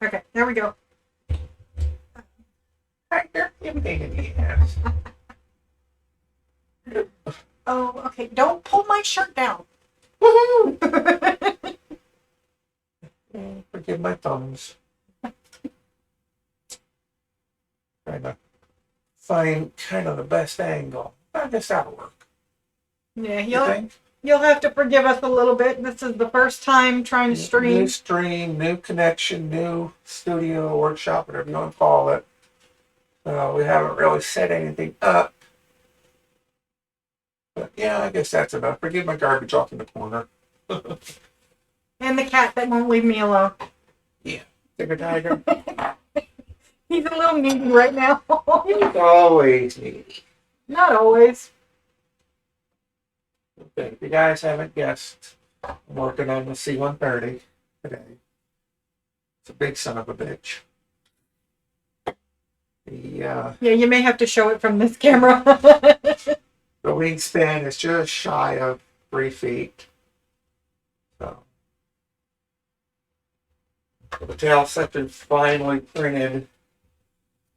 Okay, there we go. Hector, everything in the ass. Oh, okay. Don't pull my shirt down. Woohoo! Forgive my thumbs. Trying to find kind of the best angle. I guess that'll work. Yeah, You think? you'll have to forgive us a little bit. This is the first time trying to New stream. stream, new connection, new studio, workshop, whatever you want to call it. We haven't really set anything up. But yeah, I guess that's enough. Forgive my garbage off in the corner. And the cat that won't leave me alone. Yeah, tiger tiger. He's a little needy right now. He's always needy. Not always. Okay, if you guys haven't guessed, I'm working on the C-130 today. It's a big son of a bitch. Yeah, you may have to show it from this camera. The wingspan is just shy of 3 feet. So the tail section finally printed.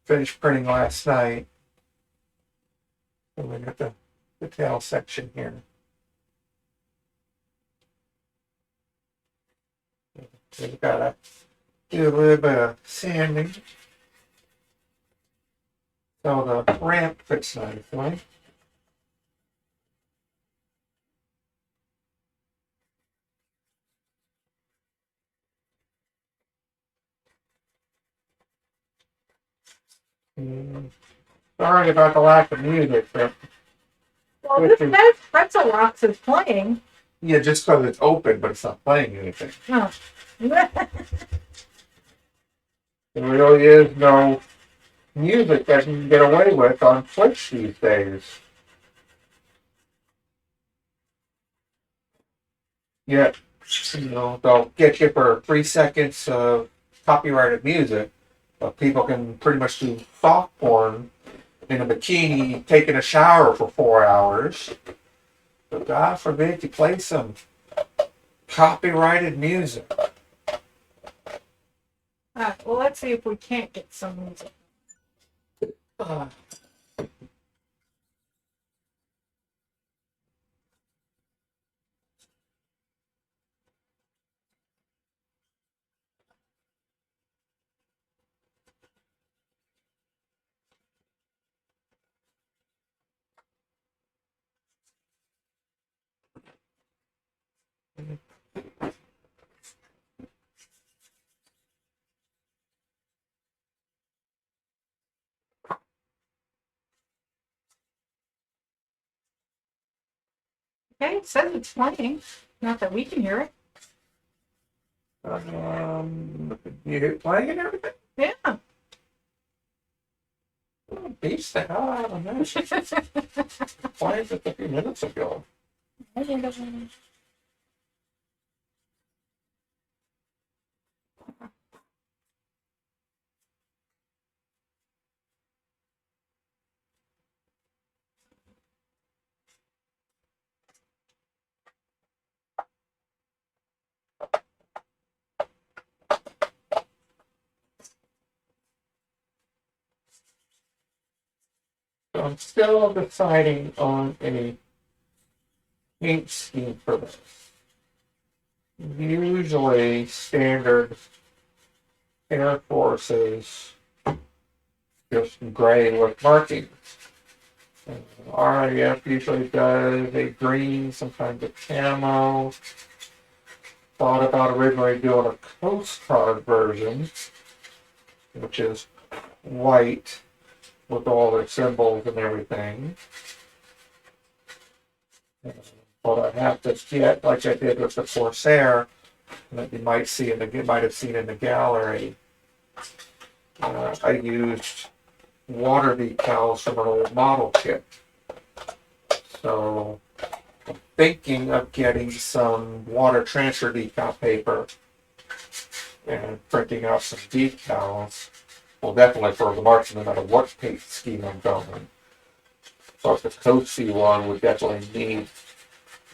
Finished printing last night. And we got the tail section here. We've got to do a little bit of sanding. So the ramp fits nicely. Sorry about the lack of music, but Well, this says Pretzel Rocks is playing. yeah, just because it's open, but it's not playing anything. Oh. There really is no music that you can get away with on Twitch these days. Yet, they'll get you for 3 seconds of copyrighted music, but people can pretty much do soft porn in a bikini taking a shower for 4 hours. But God forbid you play some copyrighted music. Alright, well, let's see if we can't get some music. Okay, it says it's playing. Not that we can hear it. You hit playing and everything? Yeah. Oh, beats the hell out of this. Playing just a few minutes ago. So I'm still deciding on a paint scheme for this. Usually standard Air Forces just gray with markings. RAF usually does a green, sometimes a camo. Thought about originally doing a Coast Guard version, which is white with all their symbols and everything. But I have to get, like I did with the Corsair, that you might have seen in the gallery. I used water decals from an old model kit. So I'm thinking of getting some water transfer decal paper and printing out some decals. Well, definitely for the marks, no matter what paint scheme I'm going. But the Cozy one would definitely need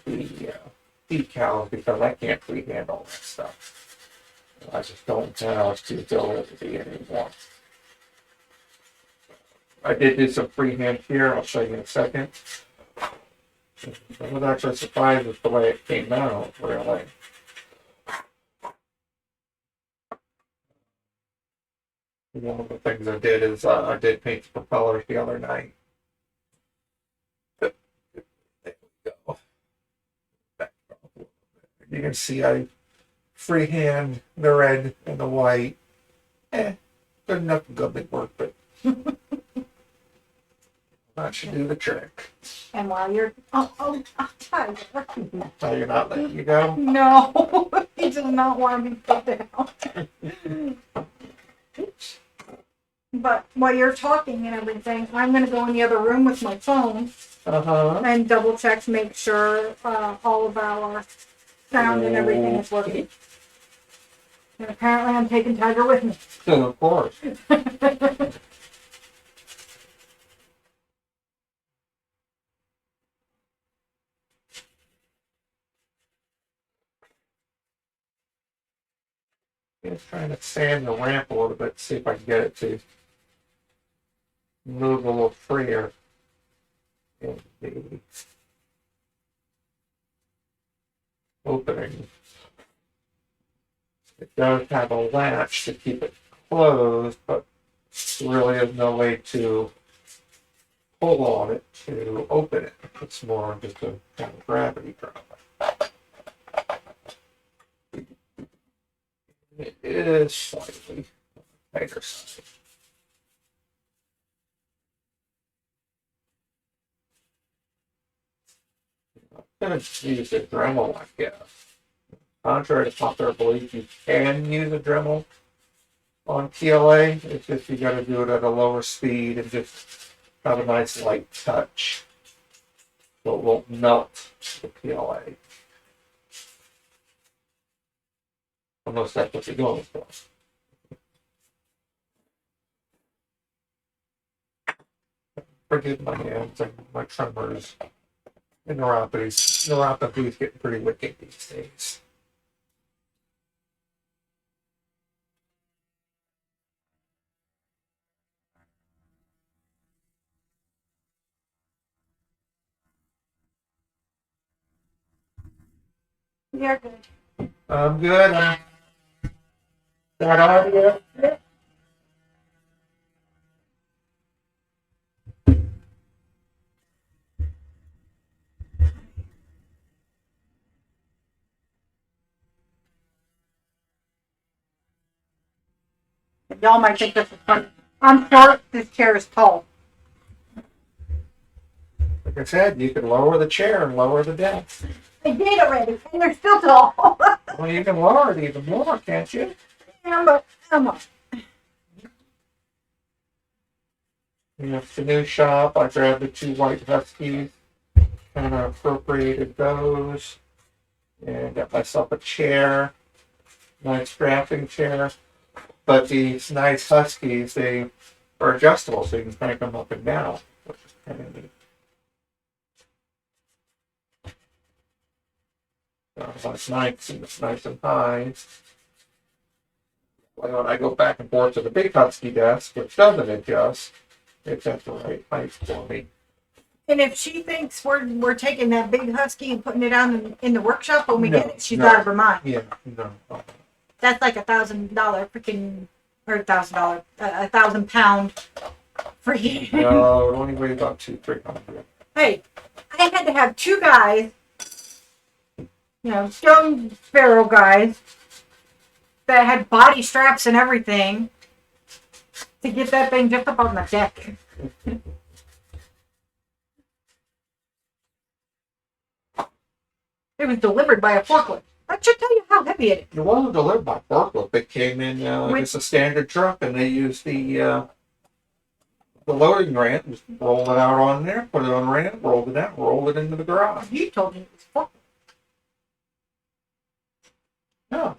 the decals because I can't freehand all that stuff. I just don't have the ability anymore. I did do some freehand here. I'll show you in a second. I was actually surprised with the way it came out, really. One of the things I did is I did paint the propellers the other night. There we go. You can see I freehand the red and the white. Good enough to go big work, but that should do the trick. And while you're, I'll tell you. So you're not letting you go? No, he does not want to be put down. But while you're talking and everything, I'm going to go in the other room with my phone and double check to make sure all of our sound and everything is working. And apparently I'm taking Tiger with me. Of course. Just trying to sand the ramp a little bit, see if I can get it to move a little freer in the opening. It does have a latch to keep it closed, but there really is no way to pull on it to open it. It's more just a kind of gravity drop. It is slightly tighter side. I'm going to use a Dremel, I guess. Contrary to popular belief, you can use a Dremel on PLA. It's just you got to do it at a lower speed and just have a nice light touch, so it won't melt the PLA. Unless that's what you're going for. Forgive my hands and my tremors. Neuropathy is getting pretty wicked these days. You're good. I'm good. That audio. Y'all might think this is funny. I'm short, this chair is tall. Like I said, you can lower the chair and lower the desk. I did already, and they're still tall. Well, you can lower it even more, can't you? Yeah, but come on. It's the new shop. I grabbed the 2 white huskies, kind of appropriated those, and got myself a chair, nice drafting chair. But these nice huskies, they are adjustable, so you can crank them up and down, which is kind of neat. So it's nice and high. Well, when I go back and forth to the big husky desk, which doesn't adjust, it's at the right height for me. And if she thinks we're taking that big husky and putting it on in the workshop when we No, get it, she's no. out of her mind. Yeah, no. That's like $1,000 freaking, or $1,000, £1,000 freaking. No, it only weighs about 200-300. Hey, I had to have 2 guys, stone sparrow guys, that had body straps and everything to get that thing just up on the deck. It was delivered by a forklift. That should tell you how heavy it is. It wasn't delivered by forklift. It came in just a standard truck, and they used the loading ramp, just rolled it out on there, put it on the ramp, rolled it out, rolled it into the garage. You told me it was forklift. Yeah.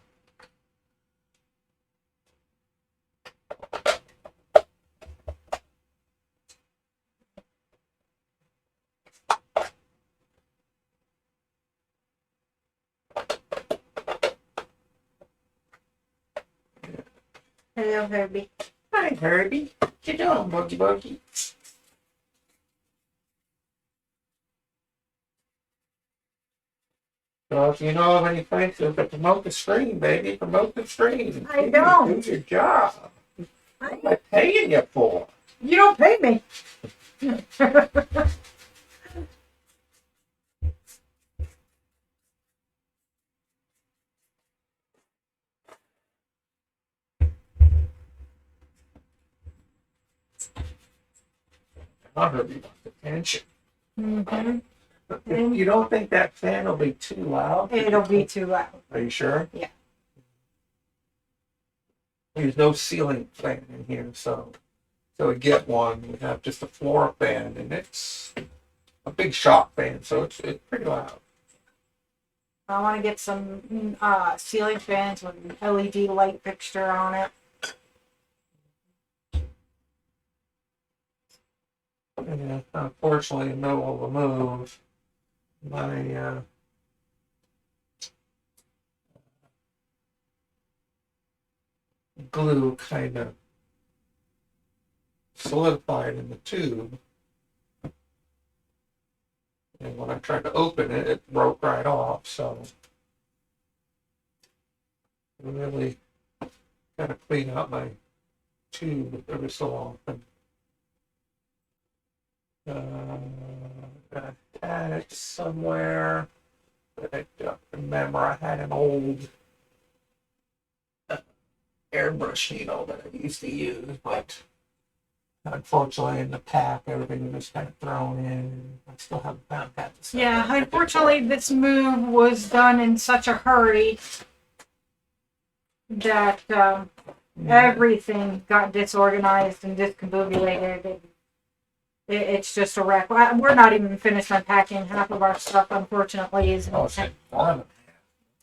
Hello, Herbie. Hi, Herbie. What you doing, Boogie Boogie? So if you know of any places that promote the stream, baby, promote the stream. I don't. Do your job. What am I paying you for? You don't pay me. I heard you want attention. Mm-hmm. If you don't think that fan will be too loud? It'll be too loud. Are you sure? Yeah. There's no ceiling fan in here, so we get one. We have just a floor fan, and it's a big shop fan, so it's pretty loud. I want to get some ceiling fans with an LED light fixture on it. Yeah, unfortunately, in the middle of a move, my glue kind of solidified in the tube. And when I tried to open it, it broke right off. So I really got to clean out my tube every so often. I had it somewhere, but I don't remember. I had an old airbrush needle that I used to use, but unfortunately in the pack everything was just kind of thrown in. I still haven't found that. Yeah, unfortunately this move was done in such a hurry that everything got disorganized and discombobulated. It's just a wreck. We're not even finished unpacking half of our stuff, unfortunately. Is Oh, it's one.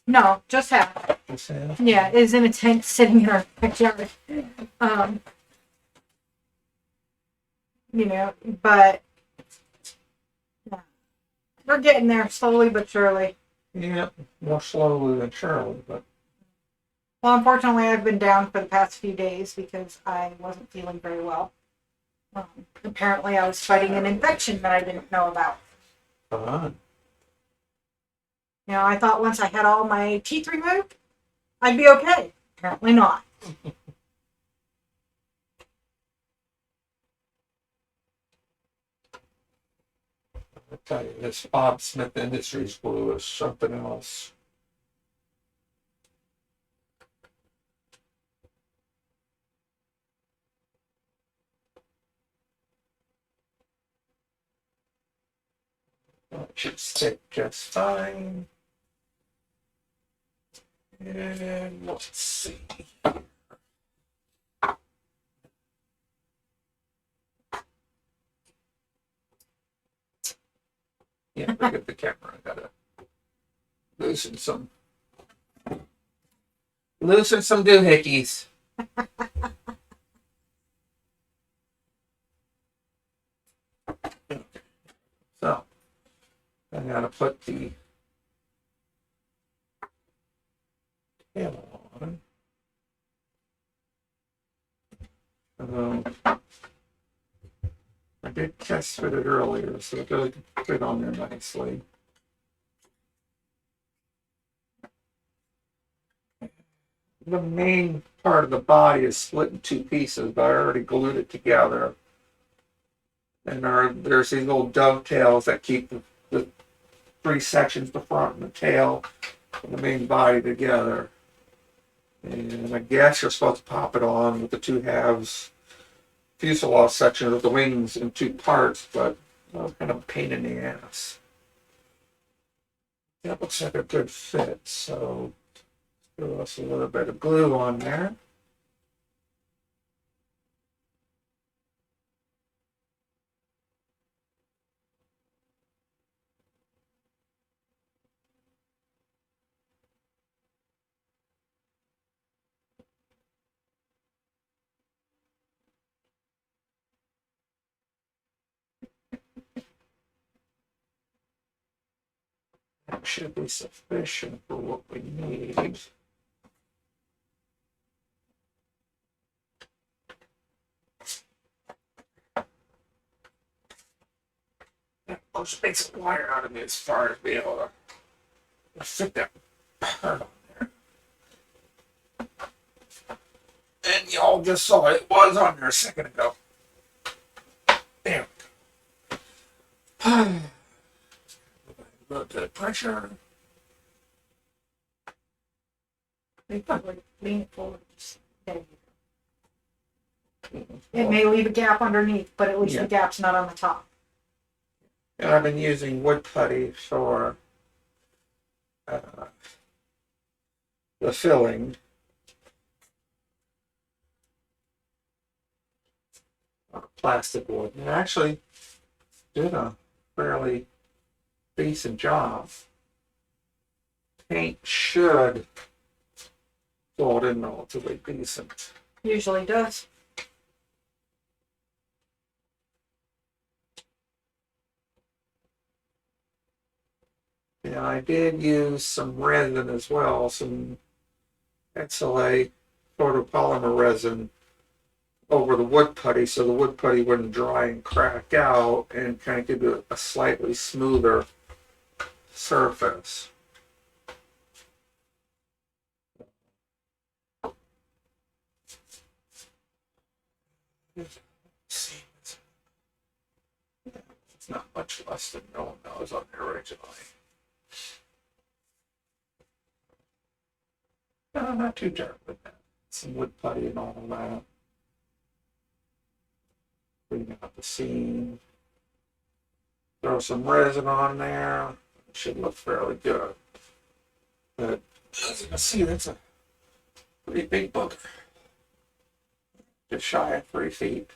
No, just half. Just half? Yeah, is in a tent sitting in our backyard. But yeah, we're getting there slowly but surely. Yeah, more slowly than surely, but. Well, unfortunately, I've been down for the past few days because I wasn't feeling very well. Apparently, I was fighting an infection that I didn't know about. Fun. I thought once I had all my teeth removed, I'd be okay. Apparently not. I tell you, this Bob Smith Industries glue is something else. That should stick just fine. And let's see. Yeah, bring up the camera. I gotta loosen some doohickeys. So I gotta put the tail on. I did test fit it earlier, so it does fit on there nicely. The main part of the body is split in two pieces, but I already glued it together. And there's these little dovetails that keep the three sections, the front and the tail, and the main body together. And I guess you're supposed to pop it on with the two halves fuselage section of the wings in two parts, but kind of a pain in the ass. That looks like a good fit, so throw us a little bit of glue on there. That should be sufficient for what we need. I'll just make some wire out of me as far as be able to fit that part on there. And y'all just saw it was on there a second ago. There we go. A little bit of pressure. They probably lean it forward. There you go. It may leave a gap underneath, but at least the gap's not on the top. And I've been using wood putty for the filling. Plastic wood. And it actually did a fairly decent job. Paint should fold in relatively decent. Usually does. Yeah, I did use some resin as well, some XLA photopolymer resin over the wood putty so the wood putty wouldn't dry and crack out and kind of give it a slightly smoother surface. Let's see. It's not much less than no one knows on there originally. No, not too dark with that. Some wood putty and all of that. Clean out the seam. Throw some resin on there. It should look fairly good. But as you can see, that's a pretty big booger. Just shy of 3 feet.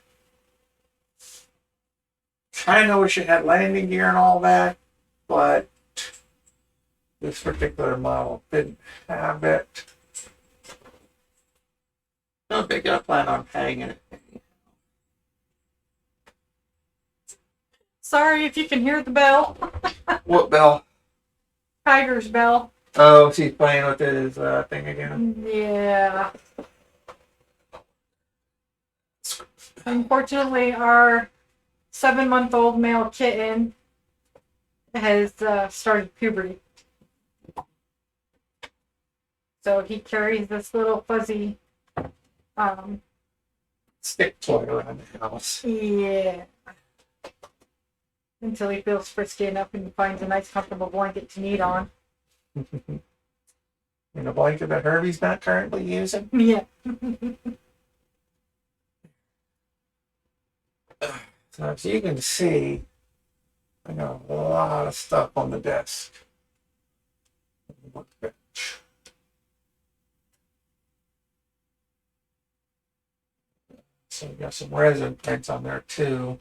Kind of wish it had landing gear and all that, but this particular model didn't have it. No big I plan on hanging it. Sorry if you can hear the bell. What bell? Tiger's bell. Oh, she's playing with his thing again. Yeah. Unfortunately, our 7-month-old male kitten has started puberty. So he carries this little fuzzy Stick toy around the house. yeah. Until he feels frisky enough and finds a nice comfortable blanket to need on. In a blanket that Herbie's not currently using. Yeah. So as you can see, I got a lot of stuff on the desk. Workbench. So we got some resin prints on there too.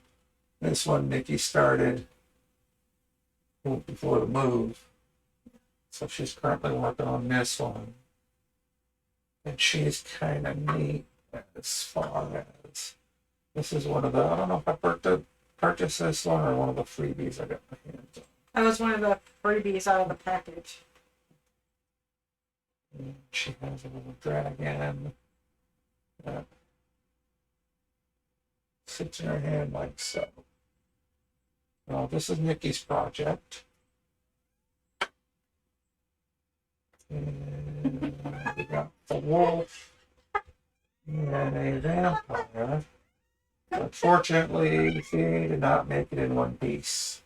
This one Nikki started before the move. So she's currently working on this one. And she's kind of neat as far as this is one of the, I don't know if I purchased this one or one of the freebies I got my hands on. That was one of the freebies out of the package. And she has a little dragon that sits in her hand like so. Now, this is Nikki's project. And we got the wolf and a vampire. Unfortunately, she did not make it in one piece.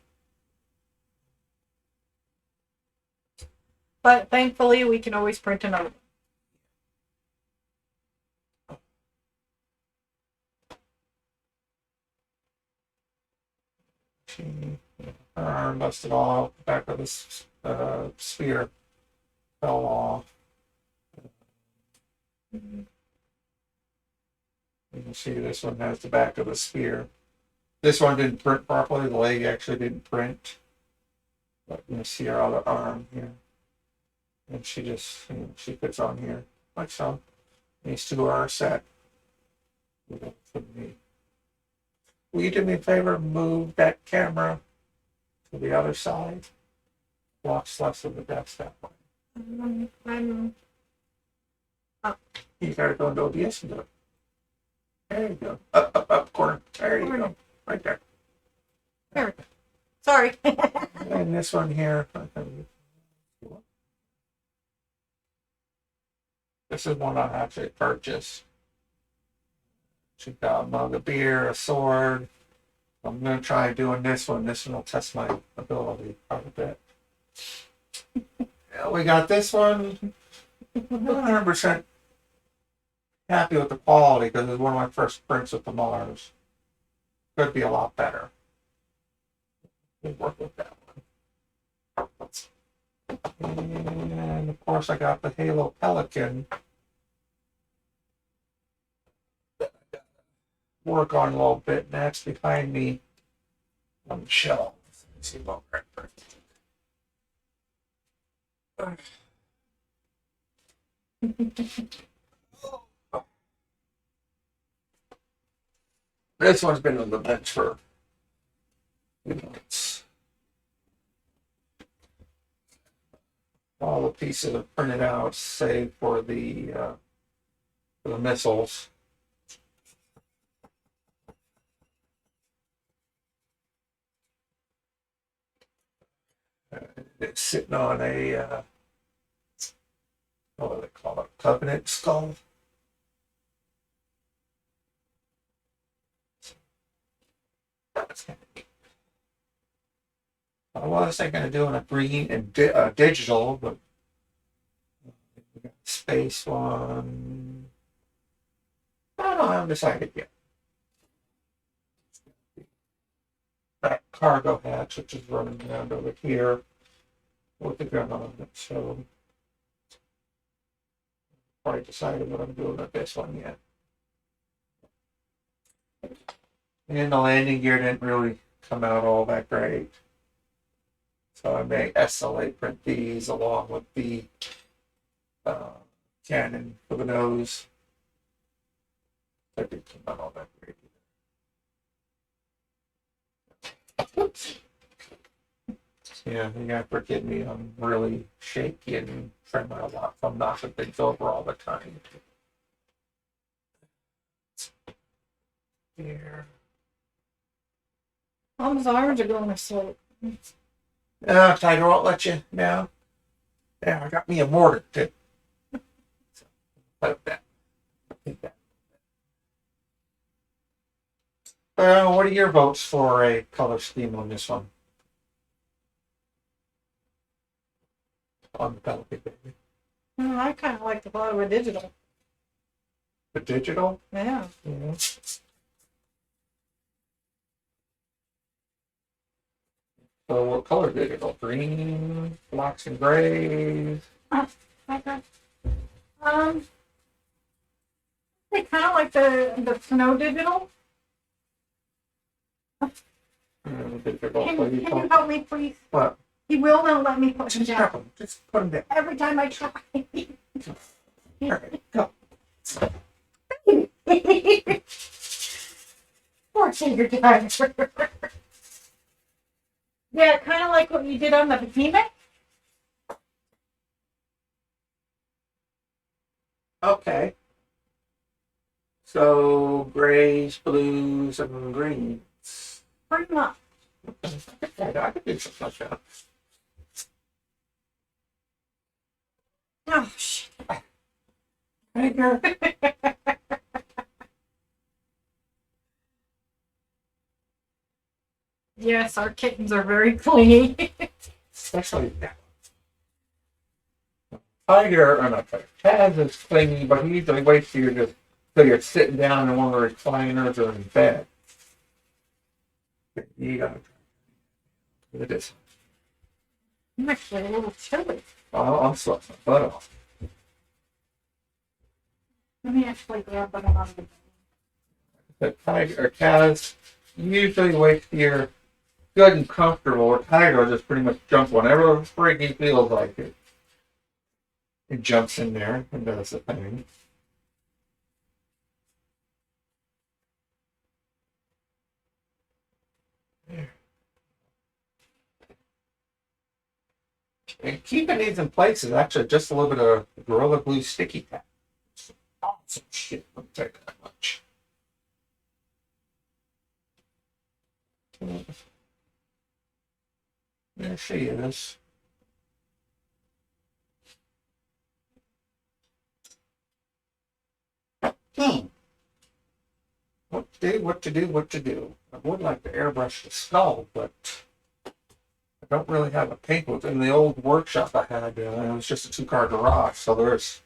But thankfully, we can always print another. Her arm busted all out. The back of this sphere fell off. You can see this one has the back of the sphere. This one didn't print properly. The leg actually didn't print. But you can see her other arm here. And she just, she fits on here like so. These two are set. Will you do me a favor? Move that camera to the other side. Blocks less of the desk that way. You gotta go into OBS and do it. There you go. Up, corner. There you go. Right there. There we go. Sorry. And this one here. This is one I actually purchased. She got a mug of beer, a sword. I'm going to try doing this one. This one will test my ability quite a bit. Yeah, we got this one. 100% happy with the quality because it's one of my first prints with the Mars. Could be a lot better. We'll work with that one. And of course, I got the Halo Pelican. Work on a little bit, and that's behind me on the shelf. Let's see what we're at. This one's been on the bench for months. All the pieces are printed out, save for the missiles. It's sitting on a what do they call it? Covenant skull. That's kind of neat. I was thinking of doing a green and digital, but we got space one. I don't know. I haven't decided yet. That cargo hatch, which is running around over here with the gun on it. So, already decided what I'm doing with this one yet. And the landing gear didn't really come out all that great. So I may SLA print these along with the cannon for the nose. That didn't come out all that great either. Oops. Yeah, you gotta forgive me. I'm really shaky and trembling a lot from knocking things over all the time. Here. Mom's arms are going to sleep. Tiger won't let you now. Yeah, I got me a mortar too. So, like that. What are your votes for a color scheme on this one? On the Pelican baby. I kind of like the thought of a digital. The digital? Yeah. Yeah. So what color digital? Green, blacks and grays. Okay. They kind of like the snow digital. Digital. Can you help me, please? What? He will not let me put him Just down. grab them. Just put them down. Every time I try. All right, go. Poor Tiger Tiger. Yeah, kind of like what you did on the behemoth. Okay. So grays, blues, and greens. Pretty much. I could do something like that. Oh, shit. Tiger. Yes, our kittens are very clingy. Especially that one. Tiger, or not Tiger, Taz is clingy, but he usually waits till you're sitting down in one of the recliners or in bed. You gotta try it. It is. I'm actually a little chilly. Oh, I'm sweating my butt off. Let me actually grab them on the The Tiger or Taz usually waits till you're good and comfortable, or Tiger will just pretty much jump whenever the frig he feels like it. He jumps in there and does the thing. There. And keeping these in place is actually just a little bit of Gorilla Glue sticky tack. Awesome shit. Let me tell you that much. There she is. What to do. I would like to airbrush the skull, but I don't really have a paint booth. In the old workshop I had, it was just a 2-car garage, so there's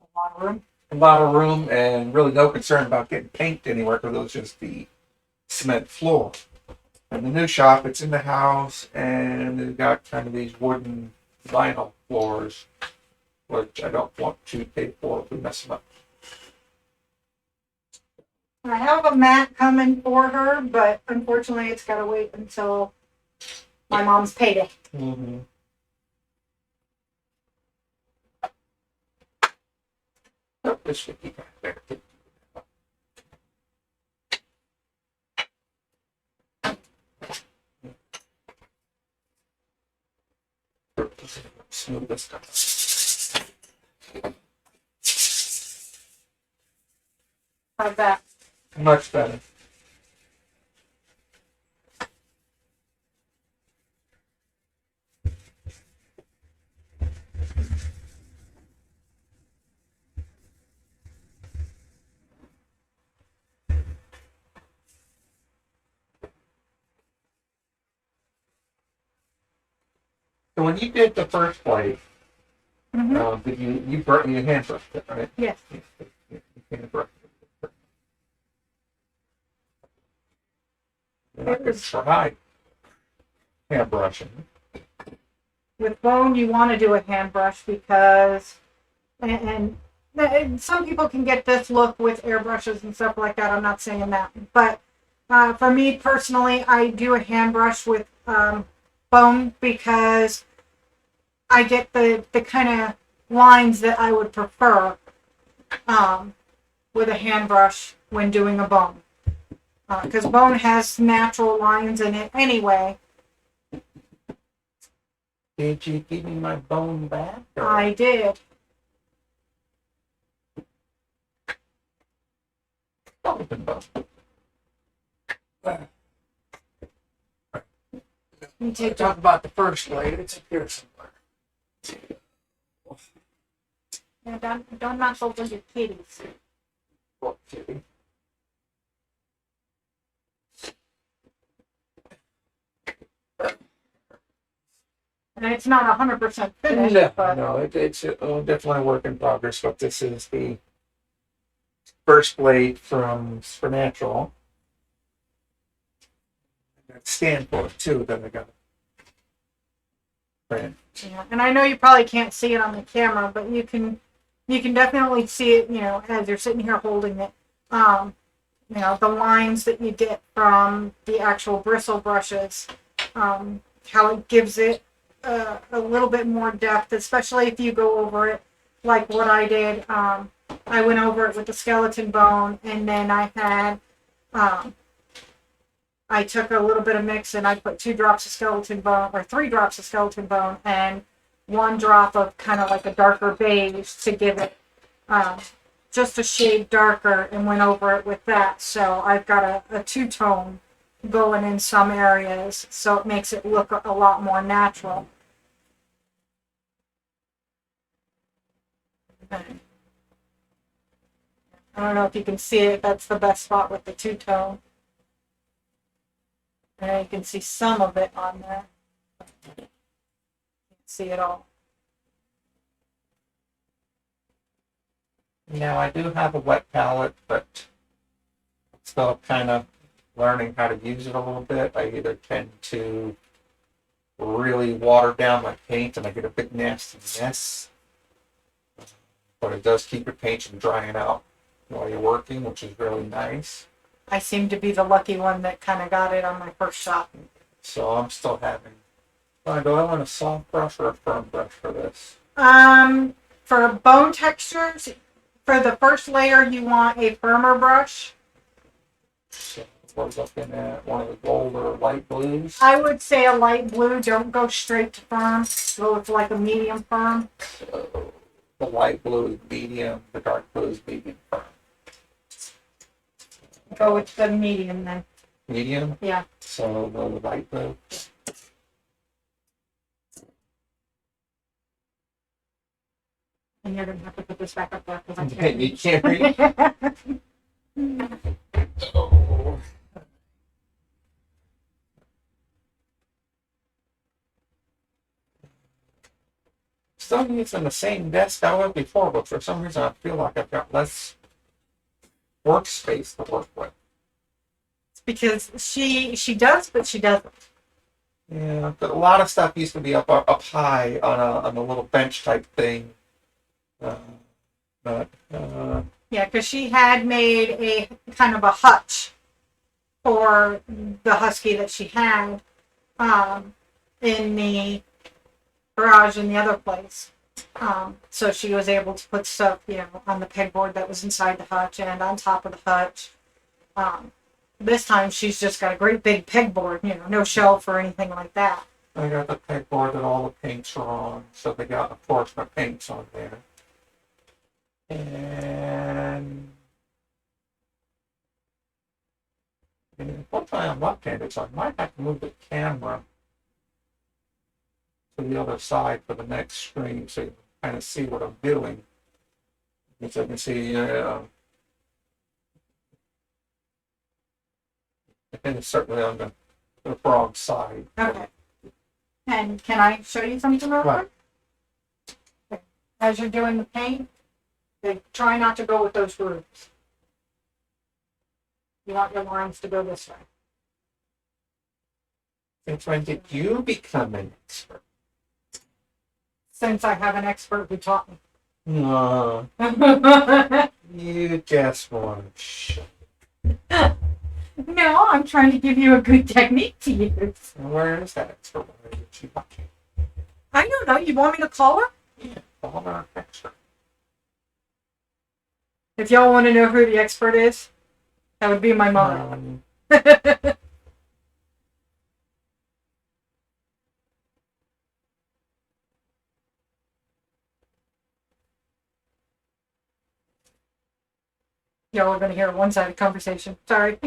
A lot of room. a lot of room and really no concern about getting paint anywhere because it was just the cement floor. In the new shop, it's in the house, and they've got kind of these wooden vinyl floors, which I don't want to pay for if we mess them up. I have a mat coming for her, but unfortunately it's got to wait until my mom's payday. Mm-hmm. Oh, this should be back there. Smooth this stuff. How's that? Much better. So when you did the first blade, Mm-hmm. did you hand brushed it, right? Yes. You hand brushed it. I could try hand brushing. With bone, you want to do a hand brush because, and some people can get this look with airbrushes and stuff like that. I'm not saying that, but for me personally, I do a hand brush with bone because I get the kind of lines that I would prefer with a hand brush when doing a bone. Because bone has natural lines in it anyway. Did you give me my bone back? Or? I did. Open bone. You take Talk about the first blade. It's up here somewhere. don't knock over your kitties. Okay. And it's not 100% finished, No, but no, it's definitely a work in progress. But this is the first blade from Supernatural. That stand for it too. That I got. Right. yeah. And I know you probably can't see it on the camera, but you can definitely see it, as you're sitting here holding it. The lines that you get from the actual bristle brushes, how it gives it a little bit more depth, especially if you go over it like what I did. I went over it with the skeleton bone, and then I had I took a little bit of mix and I put 2 drops of skeleton bone, or 3 drops of skeleton bone, and 1 drop of kind of like a darker beige to give it just a shade darker, and went over it with that. So I've got a 2-tone going in some areas, so it makes it look a lot more natural. Okay. I don't know if you can see it. That's the best spot with the 2-tone. And you can see some of it on there. Can't see it all. Now I do have a wet palette, but still kind of learning how to use it a little bit. I either tend to really water down my paint and I get a big nasty mess, but it does keep your paint from drying out while you're working, which is really nice. I seem to be the lucky one that kind of got it on my first shot. So I'm still having. Do I want a soft brush or a firm brush for this? For bone textures, for the first layer, you want a firmer brush. So we're looking at one of the gold or light blues. I would say a light blue. Don't go straight to firm. Go with like a medium firm. So the light blue is medium, the dark blue is medium firm. Go with the medium then. Medium? Yeah. So the light blue. And you're gonna have to put this back up there because I Okay, can't. you can't read. Oh. Still using the same desk I was before, but for some reason I feel like I've got less workspace to work with. It's because she does, but she doesn't. Yeah, but a lot of stuff used to be up high on a little bench type thing. Uh, but Yeah, because she had made a kind of a hutch for the husky that she had in the garage in the other place. So she was able to put stuff, on the pegboard that was inside the hutch and on top of the hutch. This time she's just got a great big pegboard, no shelf or anything like that. I got the pegboard that all the paints are on, so they got enforcement paints on there. And unfortunately I'm left-handed, so I might have to move the camera to the other side for the next screen so you can kind of see what I'm doing. As I can see, and it's certainly on the wrong side. Okay. And can I show you something real quick? Okay. As you're doing the paint, try not to go with those grooves. You want your lines to go this way. Since when did you become an expert? Since I have an expert who taught me. No, you just want to shut. No, I'm trying to give you a good technique to use. Where is that expert? Where is she watching? I don't know. You want me to call her? Yeah, call her expert. If y'all want to know who the expert is, that would be my mom. Y'all are going to hear a one-sided conversation. Sorry.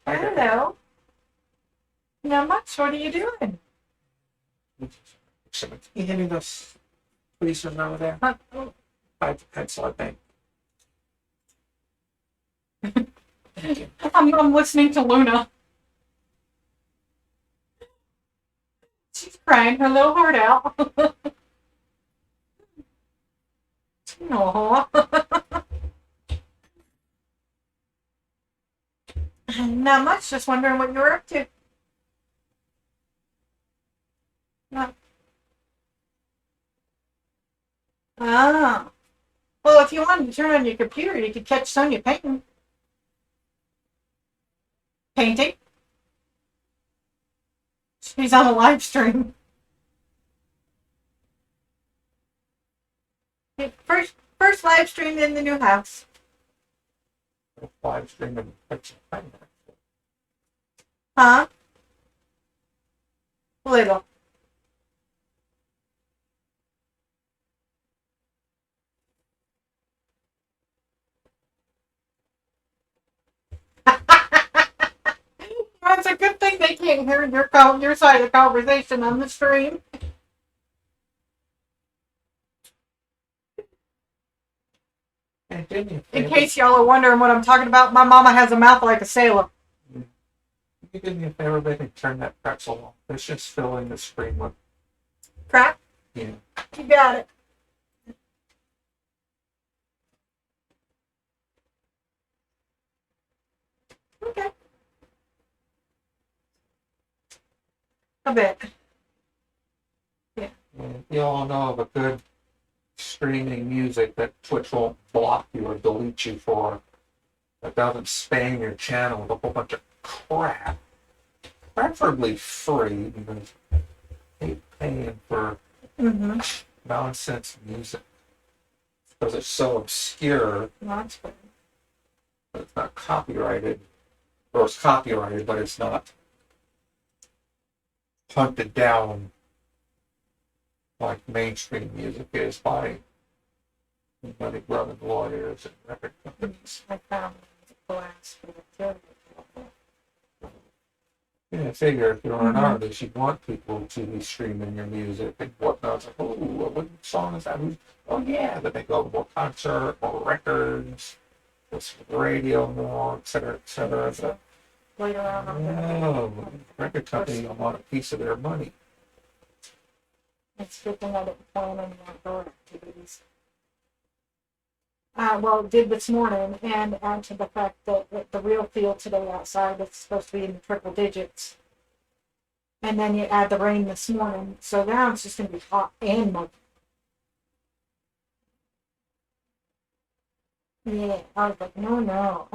Hello. Not much. What are you doing? Can you hand me those policemen over there? I pencil, I think. Thank you. I'm listening to Luna. She's crying her little heart out. Aww. Not much. Just wondering what you were up to. No. Ah. Well, if you wanted to turn on your computer, you could catch Sonia painting. Painting? She's on a live stream. First live stream in the new house. Live streaming picture. Huh? Little. That's a good thing they can't hear your side of the conversation on the stream. In case y'all are wondering what I'm talking about, my mama has a mouth like a sailor. You did me a favor, baby, turn that pretzel off. It's just filling the screen with Crap? Yeah. You got it. Okay. A bit. Yeah. And you all know of a good streaming music that Twitch won't block you or delete you for, that doesn't spam your channel with a whole bunch of crap. Preferably free, because I hate paying for nonsense music because it's so obscure. That's good. It's not copyrighted, or it's copyrighted, but it's not hunted down like mainstream music is by money grubbing lawyers and record companies. I found glass for the material. Yeah, I figure if you're an artist, you want people to be streaming your music and whatnot. It's like, oh, what song is that? Oh, yeah. Then they go to more concert, more records, listen to the radio more, et cetera, et cetera. So, Later on, oh, record company want a piece of their money. it's good thing I didn't plan any outdoor activities. Well, it did this morning, and add to the fact that at the real field today outside, it's supposed to be in the triple digits. And then you add the rain this morning, so now it's just going to be hot and muggy. Yeah, I was like, no.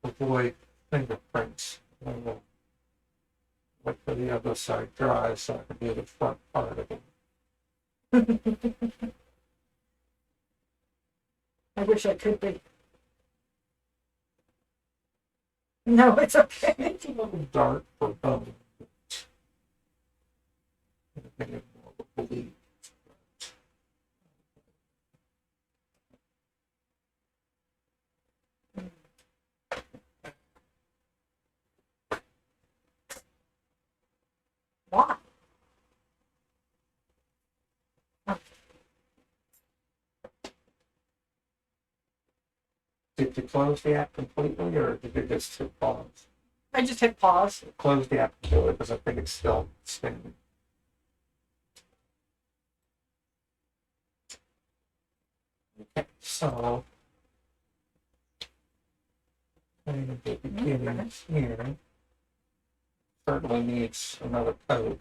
Avoid fingerprints. Wait for the other side dry so I can do the front part of it. I wish I could be. No, it's okay. It's a little dark for bone. Why? Did you close the app completely, or did you just hit pause? I just hit pause. Close the app completely because I think it's still spinning. Okay, so and the beginning here certainly needs another coat.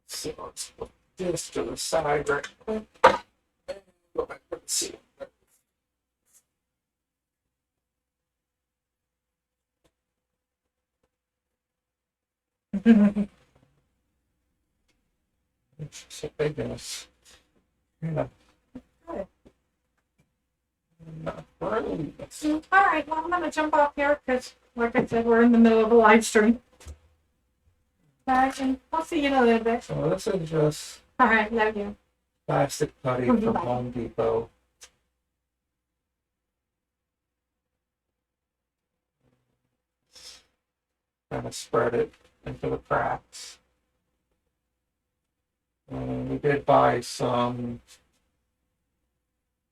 So let's put this to the side right quick. And go back to the seal. It's a big mess. Yeah. Good. Not really. All right, well, I'm going to jump off here because, like I said, we're in the middle of a live stream. All right, and I'll see you in a little bit. So this is just All right, love you. plastic putty Bye. from Home Depot. Kind of spread it into the cracks. And we did buy some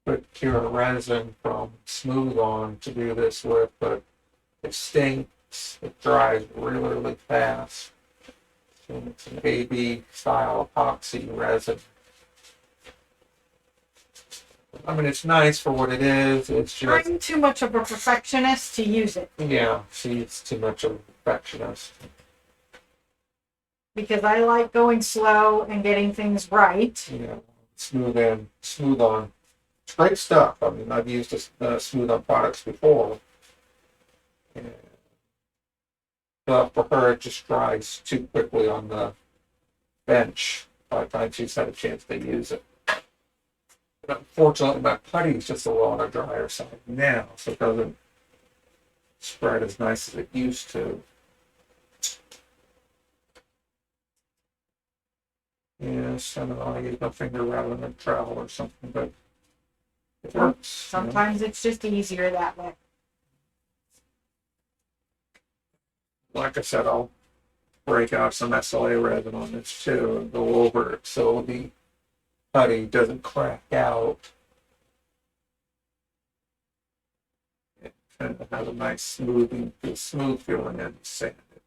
good pure resin from Smooth On to do this with, but it stinks. It dries really, really fast. So it's an AB style epoxy resin. I mean, it's nice for what it is. It's just, I'm too much of a perfectionist to use it yeah, she's too much of a perfectionist. because I like going slow and getting things right. Yeah, smooth on. It's great stuff. I mean, I've used Smooth On products before. And, but for her, it just dries too quickly on the bench by the time she's had a chance to use it. But unfortunately, my putty is just a little on the drier side now, so it doesn't spread as nice as it used to. Yes, I don't know, I use my finger rather than trowel or something, but it works. Sometimes it's just easier that way. Like I said, I'll break out some SLA resin on this too and go over it so the putty doesn't crack out. It kind of has a nice smooth feeling and sand it.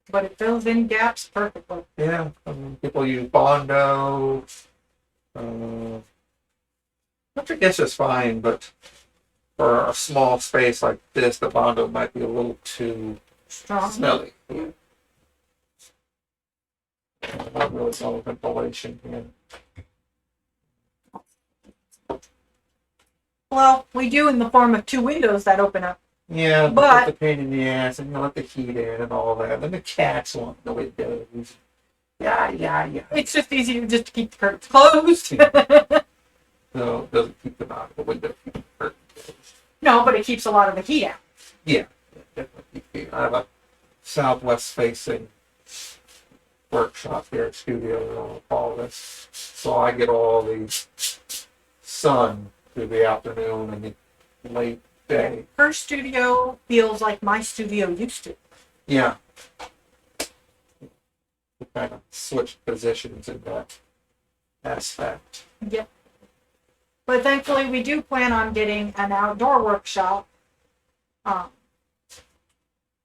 But it fills in gaps perfectly. Yeah, I mean, people use Bondo, which I guess is fine, but for a small space like this, the Bondo might be a little too Strong. smelly. Yeah. Not really solid ventilation here. Well, we do in the form of 2 windows that open up. Yeah, But- but the pain in the ass and you let the heat in and all that. Then the cats want the windows. Yeah. It's just easier just to keep the curtains closed. No, it doesn't keep them out of the window. No, but it keeps a lot of the heat out. Yeah, definitely. I have a southwest facing workshop here at studio all this. So I get all the sun through the afternoon and the late day. Her studio feels like my studio used to. Yeah. We kind of switch positions in that aspect. Yep. But thankfully, we do plan on getting an outdoor workshop.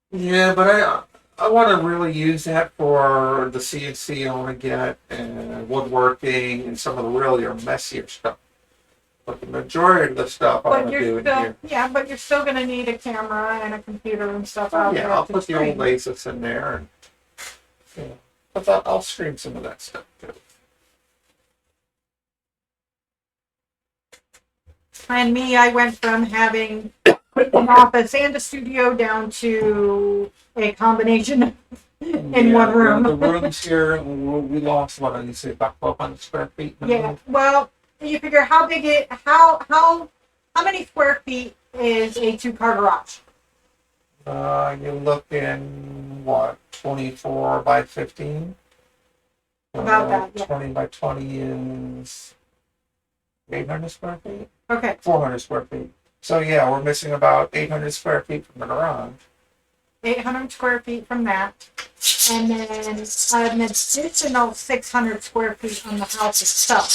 Yeah, but I want to really use that for the CNC I want to get and woodworking and some of the really messier stuff. But the majority of the stuff I want But to do you're in still, here. yeah, but you're still gonna need a camera and a computer and stuff out there. Yeah, I'll to put the stream. old Lasix in there and yeah. But I'll stream some of that stuff too. And me, I went from having an office and a studio down to a combination in one room. The rooms here, we lost what did you say, about 1,200 square feet. Yeah. Well, you figure how big it, how many square feet is a 2-car garage? You're looking what, 24 by 15? About that, yeah. 20 by 20 is 800 square feet. Okay. 400 square feet. So yeah, we're missing about 800 square feet from the garage. 800 square feet from that. And then an additional 600 square feet on the house itself.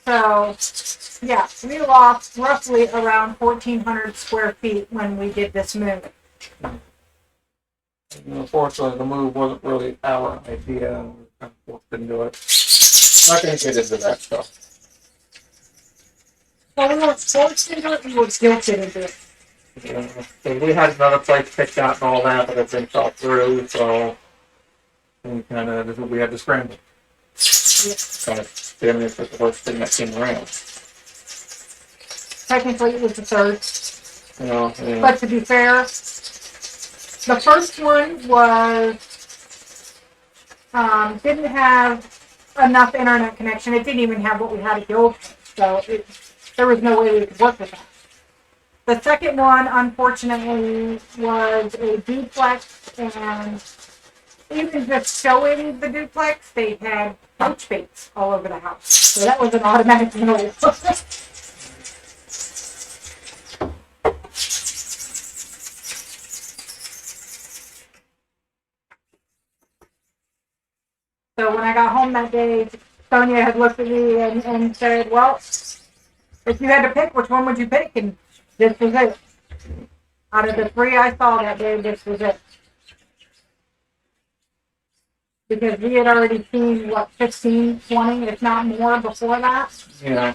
So, yeah, we lost roughly around 1,400 square feet when we did this move. Unfortunately, the move wasn't really our idea. We kind of forced into it. I'm not going to get into that stuff. Well, we weren't forced into it, we were guilted into it. Yeah. So we had another place picked out and all that, but it didn't fall through, so we had to scramble. Kind of damn near the worst thing that came around. Technically, it was the third. Yeah. But to be fair, the first one was, didn't have enough internet connection. It didn't even have what we had at the old place, so there was no way we could work with that. The second one, unfortunately, was a duplex, and even just showing the duplex, they had roach baits all over the house. So that was an automatic no. So when I got home that day, Sonia had looked at me and said, well, if you had to pick, which one would you pick? And this was it. Out of the 3 I saw that day, this was it. Because we had already seen, 15, 20, if not more, before that. Yeah.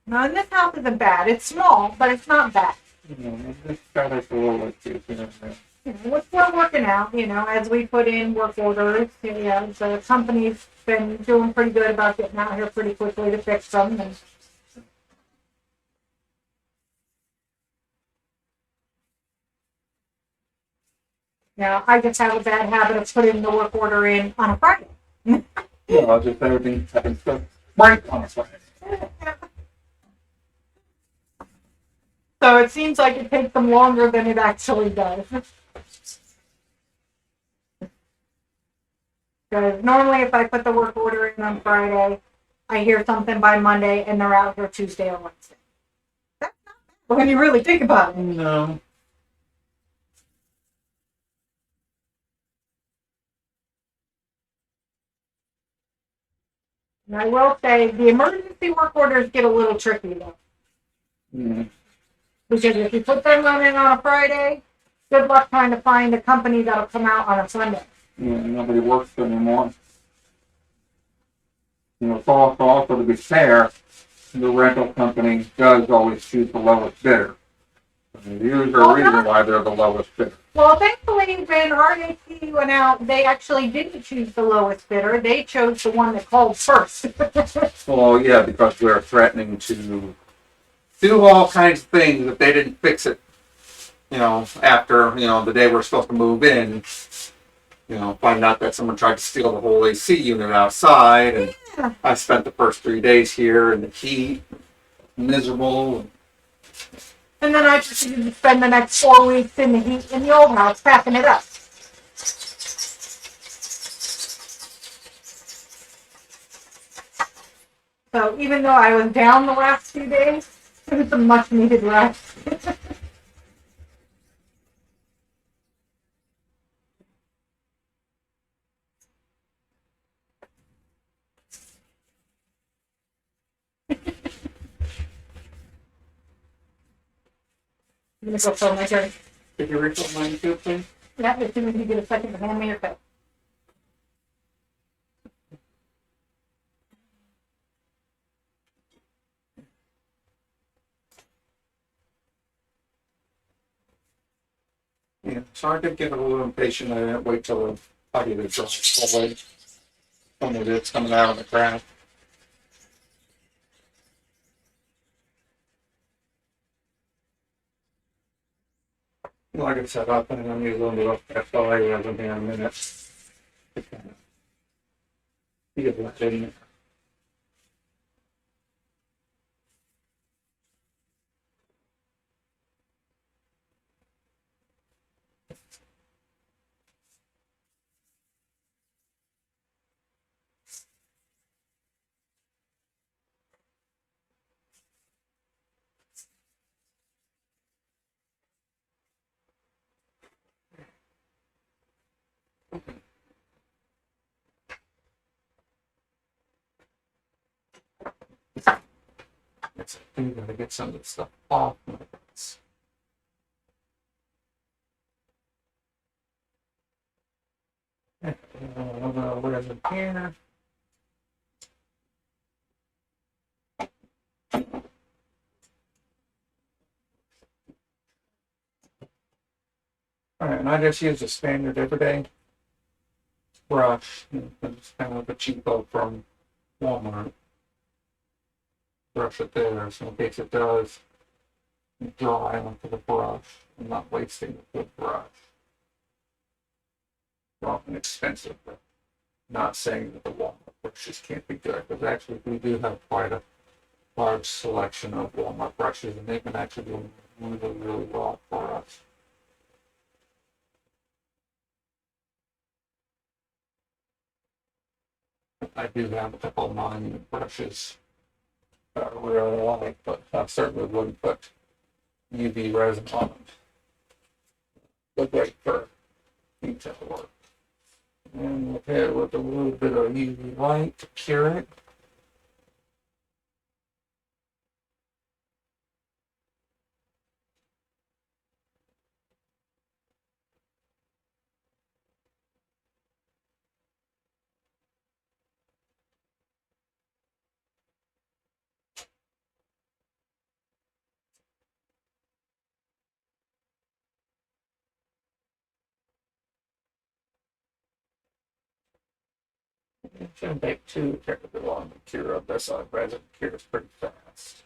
Now, and this house isn't bad. It's small, but it's not bad. This got us a little like this, We're still working out, as we put in work orders. The company's been doing pretty good about getting out here pretty quickly to fix them. And I just have a bad habit of putting the work order in on a Friday. Yeah, just everything happens to break on a Friday. So it seems like it takes them longer than it actually does. Because normally if I put the work order in on Friday, I hear something by Monday and they're out here Tuesday or Wednesday. That's not bad when you really think about it. No. And I will say the emergency work orders get a little tricky though. Yeah. Because if you put them in on a Friday, good luck trying to find a company that'll come out on a Sunday. Yeah, nobody works anymore. It's also to be fair, the rental company does always choose the lowest bidder. There's usually a reason why they're the lowest bidder. Well, thankfully, when RAC went out, they actually didn't choose the lowest bidder. They chose the one that called first. Well, yeah, because we're threatening to do all kinds of things if they didn't fix it. After the day we're supposed to move in. Find out that someone tried to steal the whole AC unit outside, and Yeah. I spent the first 3 days here in the heat, miserable. And then I proceeded to spend the next 4 weeks in the heat in the old house, packing it up. So even though I was down the last 2 days, it was a much needed rest. I'm gonna go fill my drink. Did you refill mine too, please? Yeah, as soon as you get a second to hand me your cup. Yeah, so I did get a little impatient. I didn't wait till the potty to dry fully. Some of it's coming out of the ground. Like I said, I'll put it on you a little bit of FLA every damn minute. To kind of feel that in there. I'm gonna get some of this stuff off my hands. What is it here? Alright, and I just use a standard everyday brush. It's kind of a cheapo from Walmart. Brush it there, so in case it does dry onto the brush, I'm not wasting a good brush. They're often expensive, but not saying that the Walmart brushes can't be good, because actually we do have quite a large selection of Walmart brushes, and they've been actually doing really, really well for us. I do have a couple of mine brushes that I really like, but I certainly wouldn't put UV resin on them. They're great for detail work. And we'll hit it with a little bit of UV light to cure it. It shouldn't take too terribly long to cure up. This resin cures pretty fast.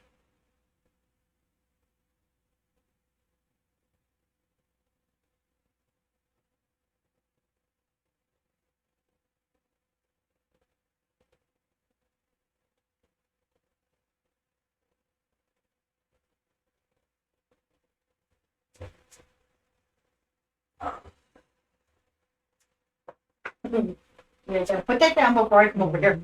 Yeah, put that down before I come over here.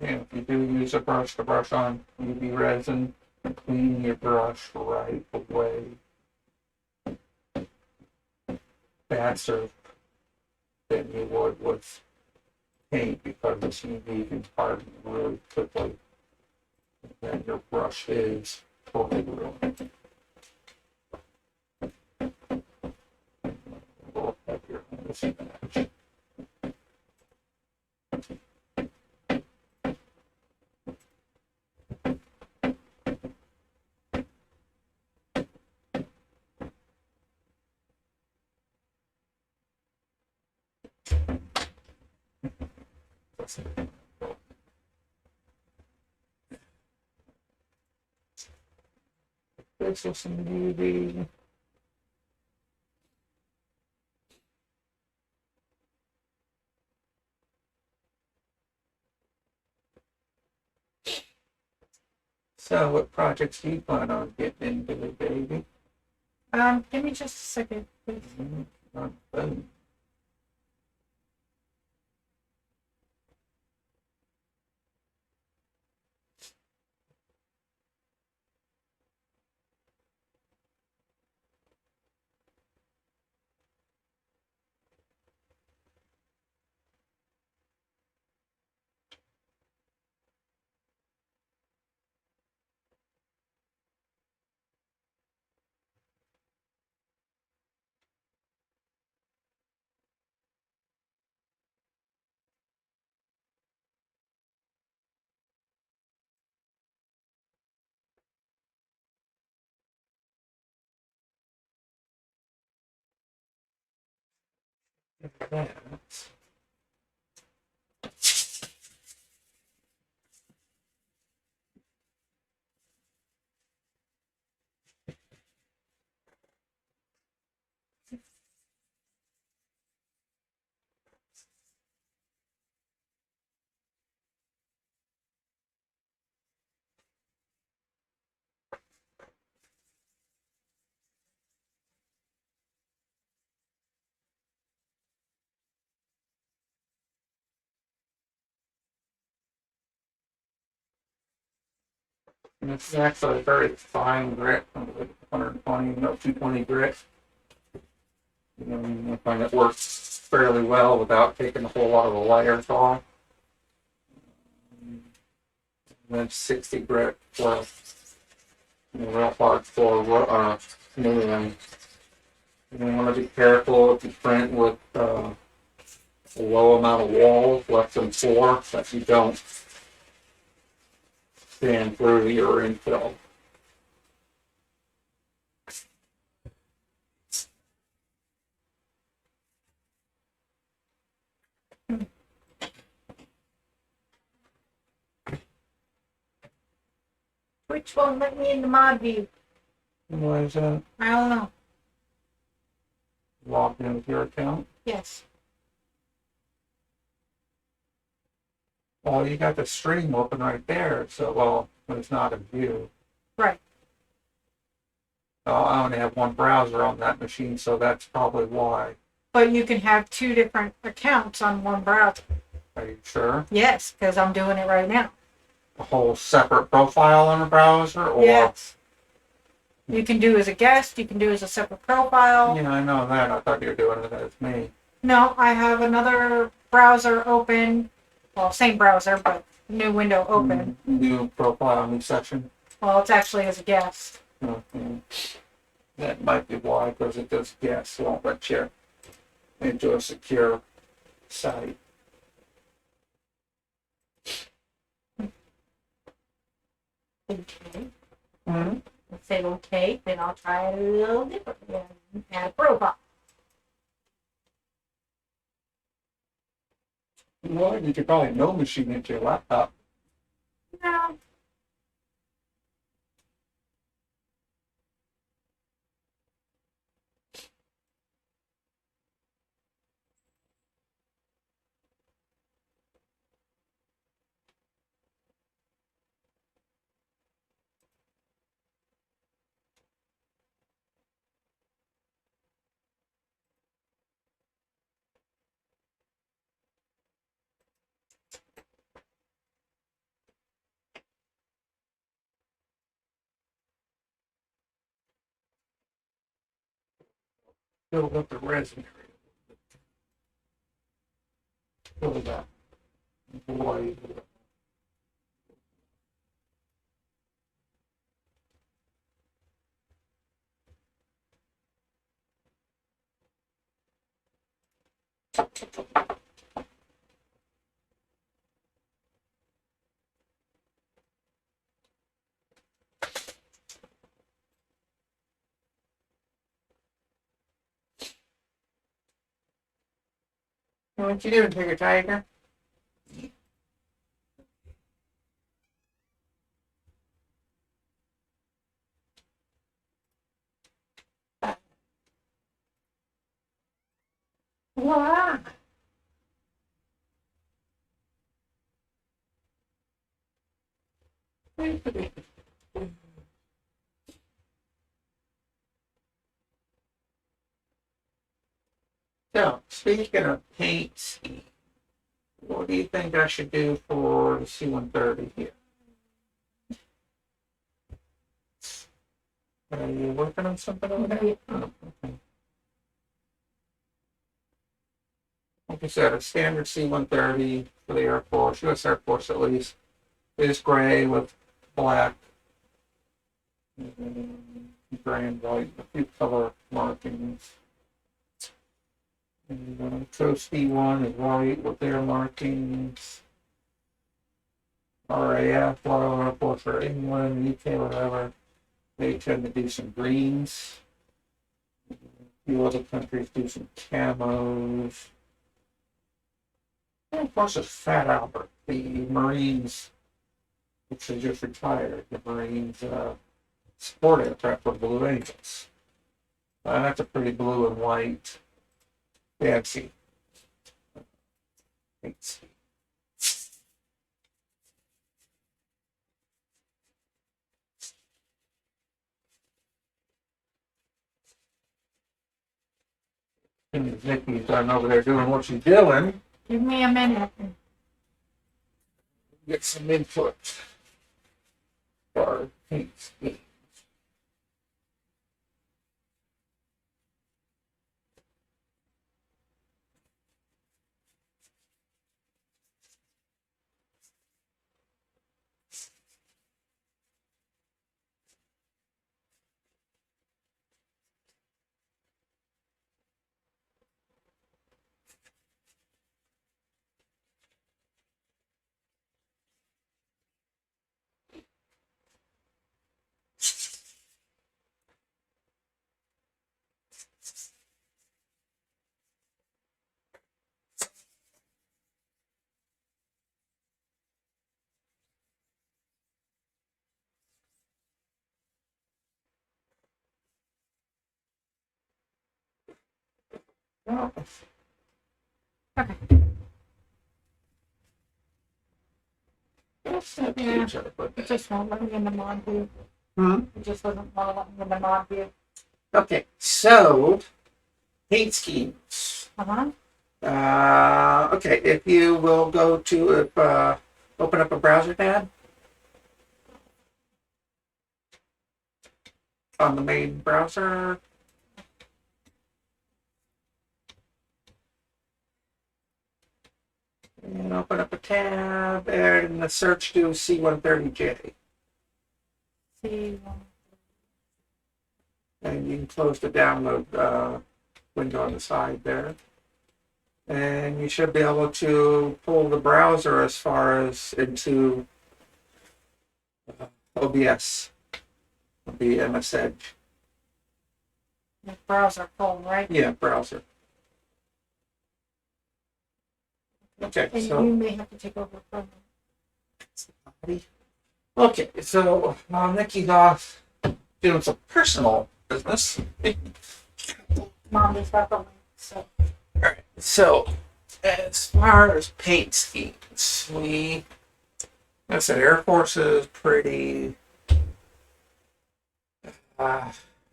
And if you do use a brush to brush on UV resin, clean your brush right away. Faster than you would with paint because this UV can harden really quickly. And then your brush is totally ruined. A little heavier on this edge. This is some UV. So, what projects do you plan on getting into, baby? Give me just a second, please. Not bad. That. And it's actually a very fine grit, 120, no 220 grit. I find it works fairly well without taking a whole lot of the layers off. And then 60 grit for real hard for smoothing. You want to be careful if you print with a low amount of walls, less than 4, that you don't sand through your infill. Which one let me into my view? Why is that? I don't know. Logged in with your account? Yes. Well, you got the stream open right there, so, well, it's not a view. Right. I only have one browser on that machine, so that's probably why. But you can have 2 different accounts on one browser. Are you sure? Yes, because I'm doing it right now. A whole separate profile on a browser? Or... Yes. You can do as a guest, you can do as a separate profile. Yeah, I know that. I thought you were doing it as me. No, I have another browser open. Well, same browser, but new window open. New profile, new section. Well, it's actually as a guest. Mm-hmm. That might be why, because it does guess, so won't let you into a secure site. Okay. Mm-hmm. Say okay, then I'll try it a little differently and add a profile. Well, you could probably no machine into your laptop. No. build up the resin area. Build that void. What you doing, Tiger Tiger? What? So, speaking of paint scheme, what do you think I should do for the C-130 here? Are you working on something over there? Oh, okay. Like I said, a standard C-130 for the Air Force, U.S. Air Force at least, is gray with black, gray and white, a few color markings. And Coast D1 is white with their markings. RAF, Royal Air Force for England, UK, whatever. They tend to do some greens. A few other countries do some camos. And of course, it's Fat Albert, the Marines, which they just retired. The Marines sport aircraft for Blue Angels. That's a pretty blue and white fancy. Thanks. And Nikki's done over there doing what she's doing. Give me a minute. Get some input for paint scheme. Well, Okay. that's not Yeah. future, but It just won't let me in the mod view. It just doesn't want to let me in the mod view. okay. So paint schemes. Uh-huh. Okay, if you will go to open up a browser tab on the main browser. And open up a tab and in the search do C-130J. See. And you can close the download window on the side there. And you should be able to pull the browser as far as into OBS, the MS Edge. The browser full, right? Yeah, browser. Okay, And so you may have to take over from me. okay, so Nikki's off doing some personal business. Mom just got the link, so. Alright, so as far as paint schemes, like I said, Air Force is pretty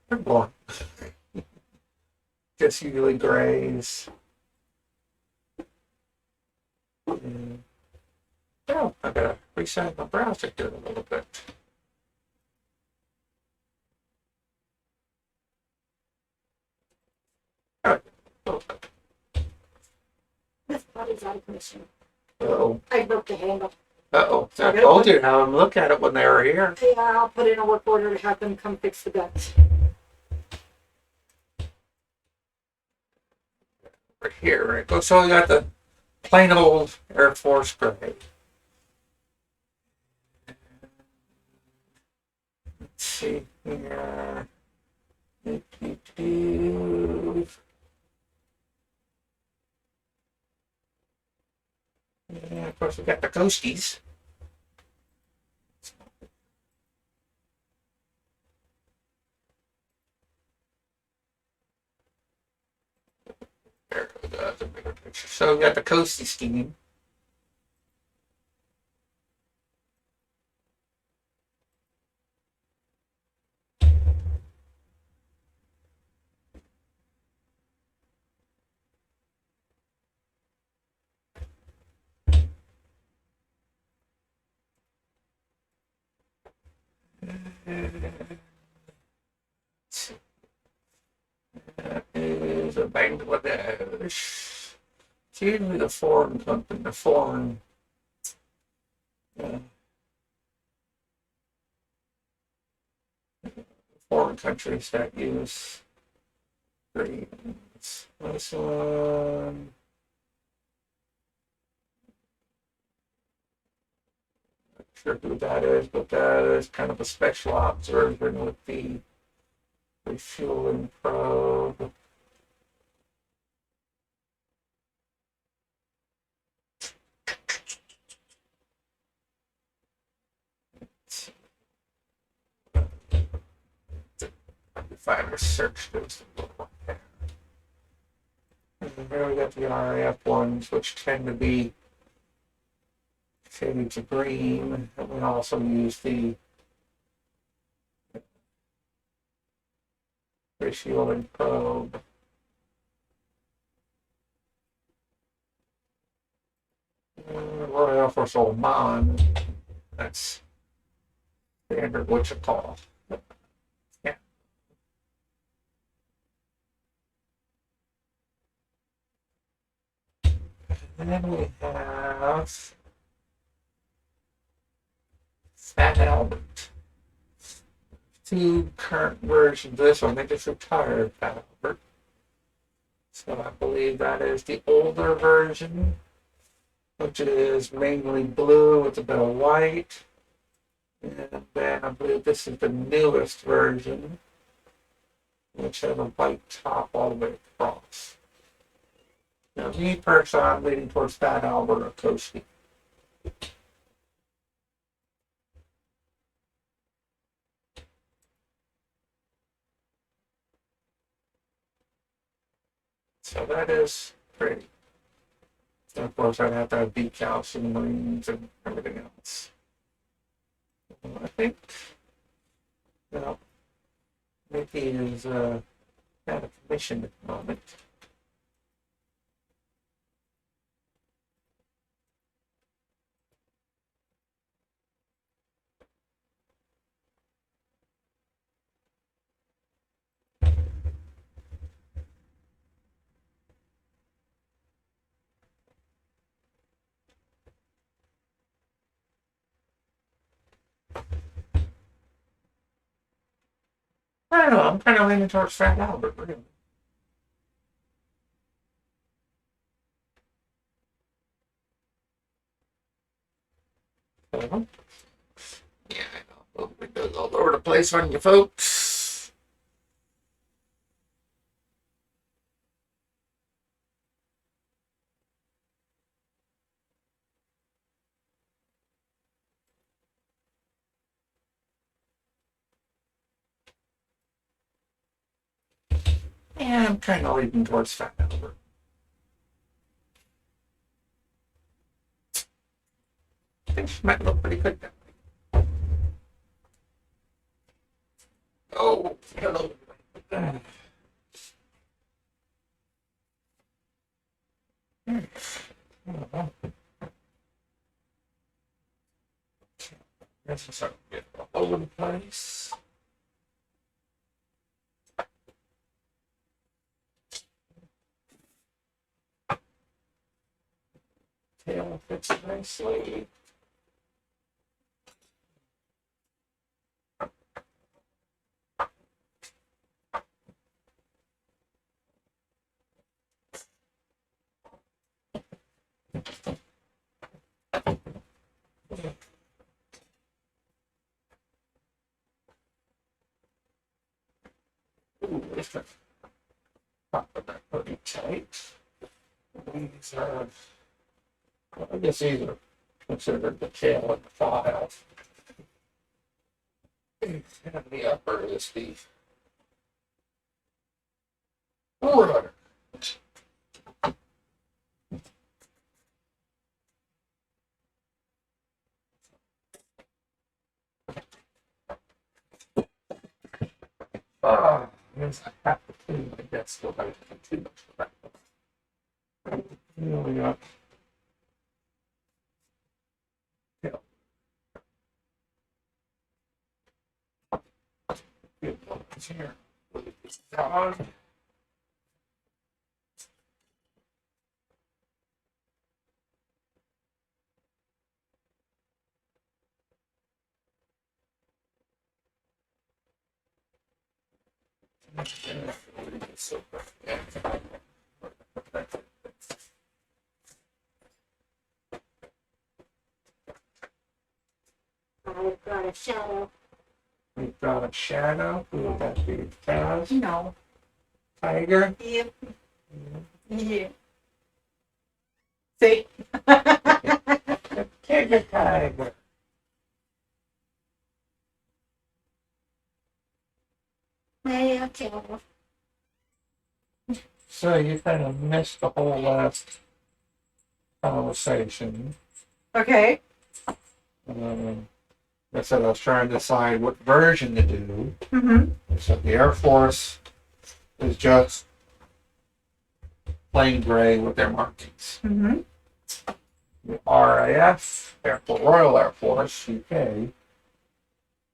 blunt. Just usually grays. Oh, I gotta resize my browser here a little bit. This body's out of commission. Oh. I broke the handle. Uh-oh. I told you to have them look at it when they were here. Yeah, I'll put in a work order to have them come fix the guts. Right here, right? So we got the plain old Air Force gray. Let's see here. Yeah, of course, we got the ghosties. There we go, the bigger picture. So we got the coasty scheme. That is a Bangladesh. It's usually the foreign company, the foreign. Foreign countries that use greens. This one. Not sure who that is, but that is kind of a special ops version with the refueling probe. If I ever search those, and here we got the RAF ones, which tend to be shaded to green, and we also use the refueling probe. Royal Air Force Oman, that's standard Wichita. Yeah. And then we have Fat Albert. Two current versions of this one. They just retired Fat Albert. So I believe that is the older version, which is mainly blue with a bit of white. And then I believe this is the newest version, which has a white top all the way across. Now, me personally, I'm leaning towards Fat Albert or Coasty. So that is pretty. And of course, I'd have to have decals and marines and everything else. I think, well, Mickey is out of commission at the moment. I don't know, I'm kind of leaning towards Fat Albert, really. Yeah, I know. Windows all over the place on you folks. Yeah, I'm kind of leaning towards Fat Albert. I think she might look pretty good now. Oh, hello. This is all over the place. fits nicely. Ooh, this is pretty tight. These are, well, I guess these are considered the tail of the file. And the upper is the rudder. Yes, I have to clean my desk so I don't have too much of that. Here we go. Good ones here. Put this down. So, yeah. I've got a shadow. We've got a shadow. Who would that be? Taz? No. Tiger? Yep. Yeah. See? Tiger, tiger. Hey, okay. So you kind of missed the whole last conversation. Okay. I said I was trying to decide what version to do. Mm-hmm. I said the Air Force is just plain gray with their markings. Mm-hmm. The RAF, Royal Air Force, UK,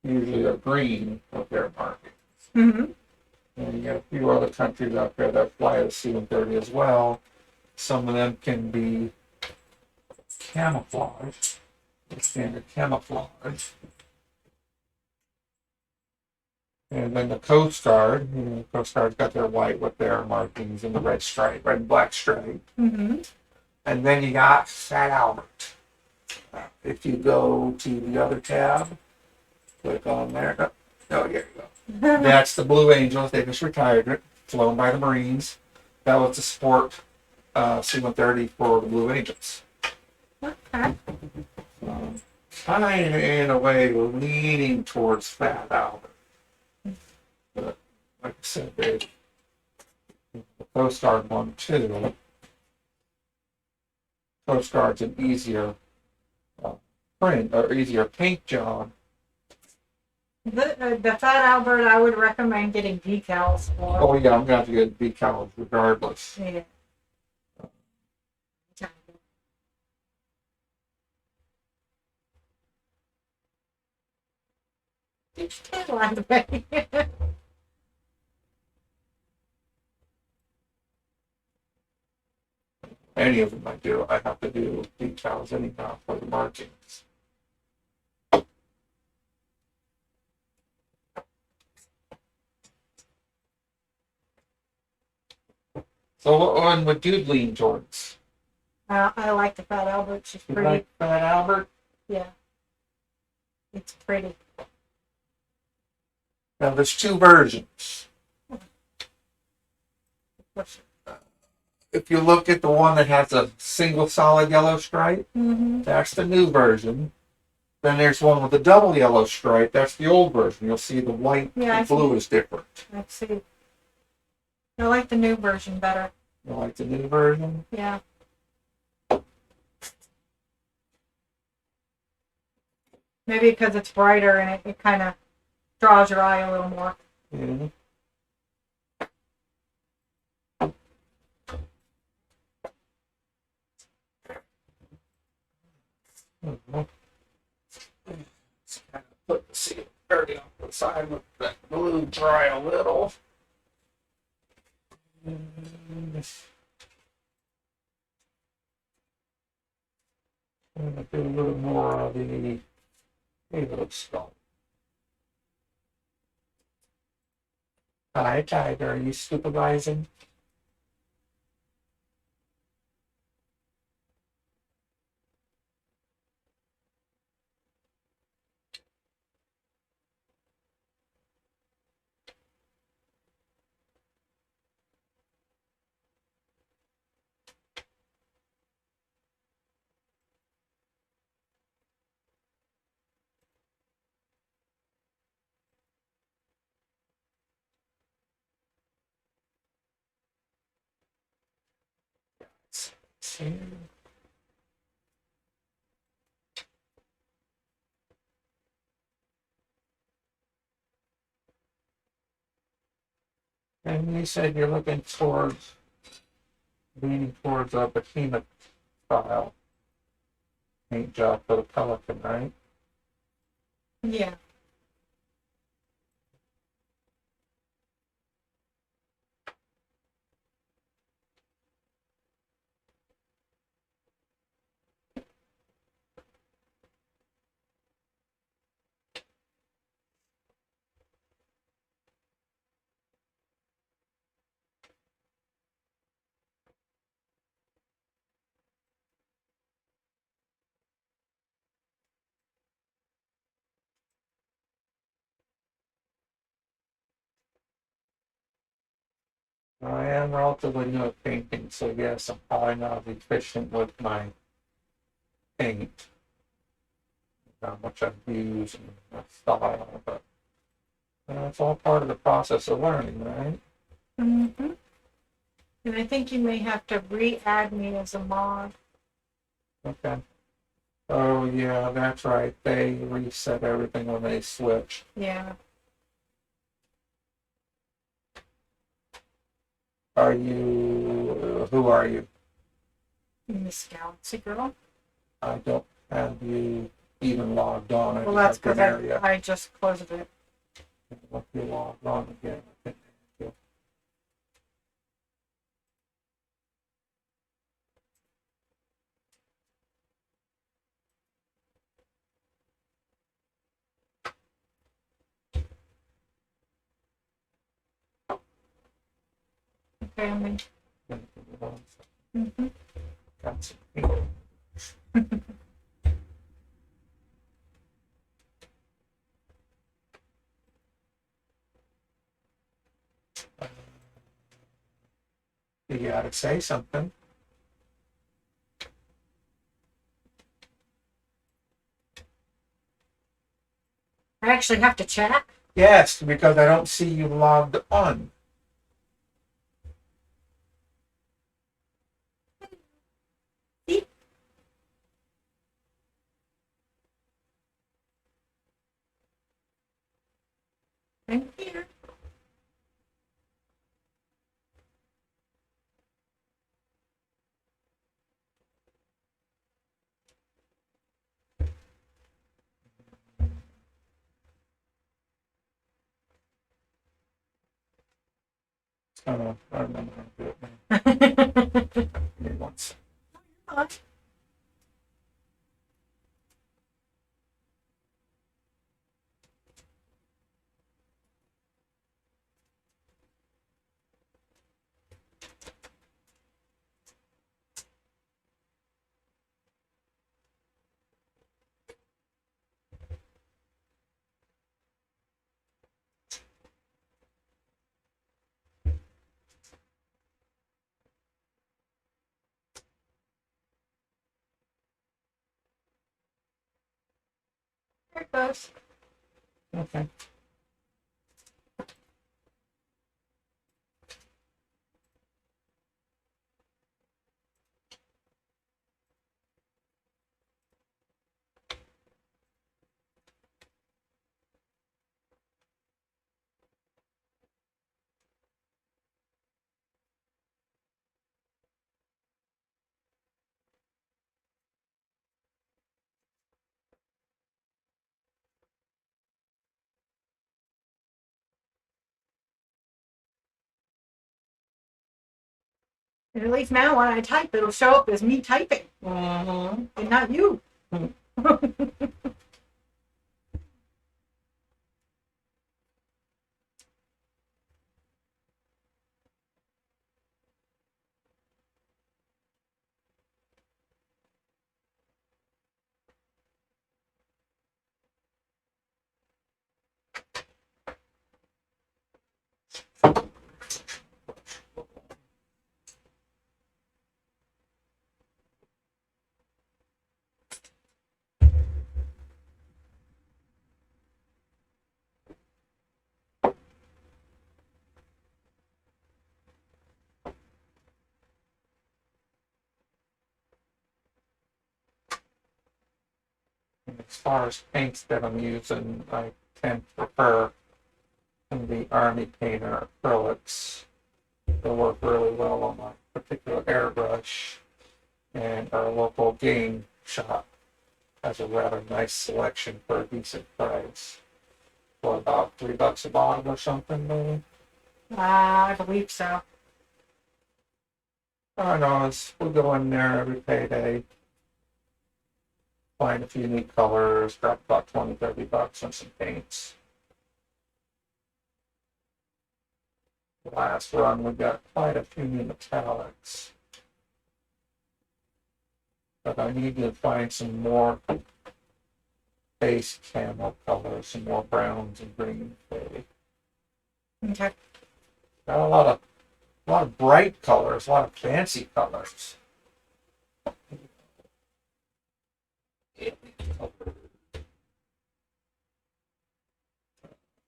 usually are green with their markings. Mm-hmm. And you got a few other countries out there that fly the C-130 as well. Some of them can be camouflage, standard camouflage. And then the Coast Guard, Coast Guard's got their white with their markings and the red stripe, red and black stripe. Mm-hmm. And then you got Fat Albert. If you go to the other tab, click on there. Oh, here you go. That's the Blue Angels. They just retired it, flown by the Marines. That was the sport C-130 for the Blue Angels. Okay. Kind of in a way leaning towards Fat Albert. But like I said, the Coast Guard one too. Coast Guard's an easier print or easier paint job. The Fat Albert, I would recommend getting decals for. Oh yeah, I'm gonna have to get decals regardless. Yeah. It's kind of like Any of them I do, I have to do decals anyhow for the markings. So what one would you lean towards? I like the Fat Albert. She's You pretty. like Fat Albert? Yeah. It's pretty. Now there's two versions. If you look at the one that has a single solid yellow stripe, Mm-hmm. that's the new version. Then there's one with a double yellow stripe. That's the old version. You'll see the white and blue is different. Let's see. I like the new version better. You like the new version? Yeah. Maybe because it's brighter and it kind of draws your eye a little more. Mm-hmm. Let's kind of put the C-130 off the side with that blue dry a little. I'm gonna do a little more of the little skull. Hi, Tiger. Are you supervising? See? And you said you're looking towards, leaning towards a behemoth style paint job for the Pelican, right? Yeah. I am relatively new at painting, so yes, I'm probably not efficient with my paint. How much I've used and my style, but it's all part of the process of learning, right? Mm-hmm. And I think you may have to re-add me as a mod. Okay. Oh yeah, that's right. They reset everything when they switch. Yeah. Are you? Who are you? Miss Galaxy Girl. I don't have you even logged on. I Well, just that's have because I just closed it. If you logged on again, I think you. Okay, I'm in. Mm-hmm. That's You gotta say something. I actually have to chat. Yes, because I don't see you logged on. I'm here. I remember how to do it now. Give me once. There it goes. Okay. And at least now when I type, it'll show up as me typing Mm-hmm. and not you. As far as paints that I'm using, I tend to prefer the Army Painter acrylics. They work really well on my particular airbrush, and our local game shop has a rather nice selection for a decent price. For about $3 a bottle or something, maybe. I believe so. I know, we go in there every payday, find a few neat colors, drop about 20, $30 on some paints. The last run, we got quite a few new metallics. But I need to find some more base camo colors, some more browns and greens, maybe. Okay. Got a lot of bright colors, a lot of fancy colors.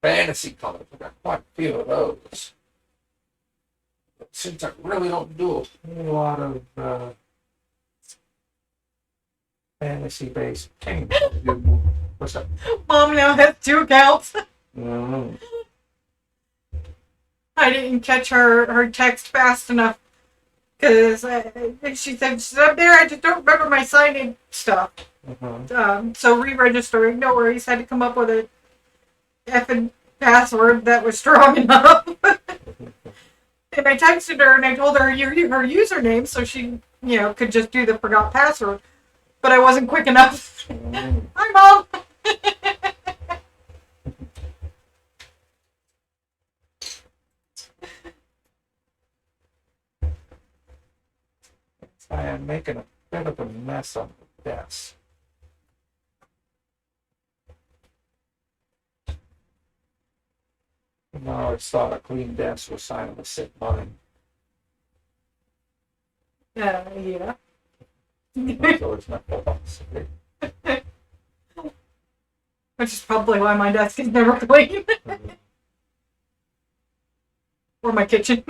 Fantasy colors, we got quite a few of those. But since I really don't do a whole lot of fantasy-based paint, what's that? Mom now has 2 accounts. Mm-hmm. I didn't catch her text fast enough because she said she's up there. I just don't remember my sign-in stuff. Mm-hmm. So re-registering, no worries. Had to come up with a effing password that was strong enough. And I texted her and I told her her username so she, could just do the forgot password. But I wasn't quick enough. Mm-hmm. Hi, Mom. I am making a bit of a mess on the desk. I always thought a clean desk was a sign of a sick mind. Yeah. So it's not philosophy. Which is probably why my desk is never clean. Or my kitchen.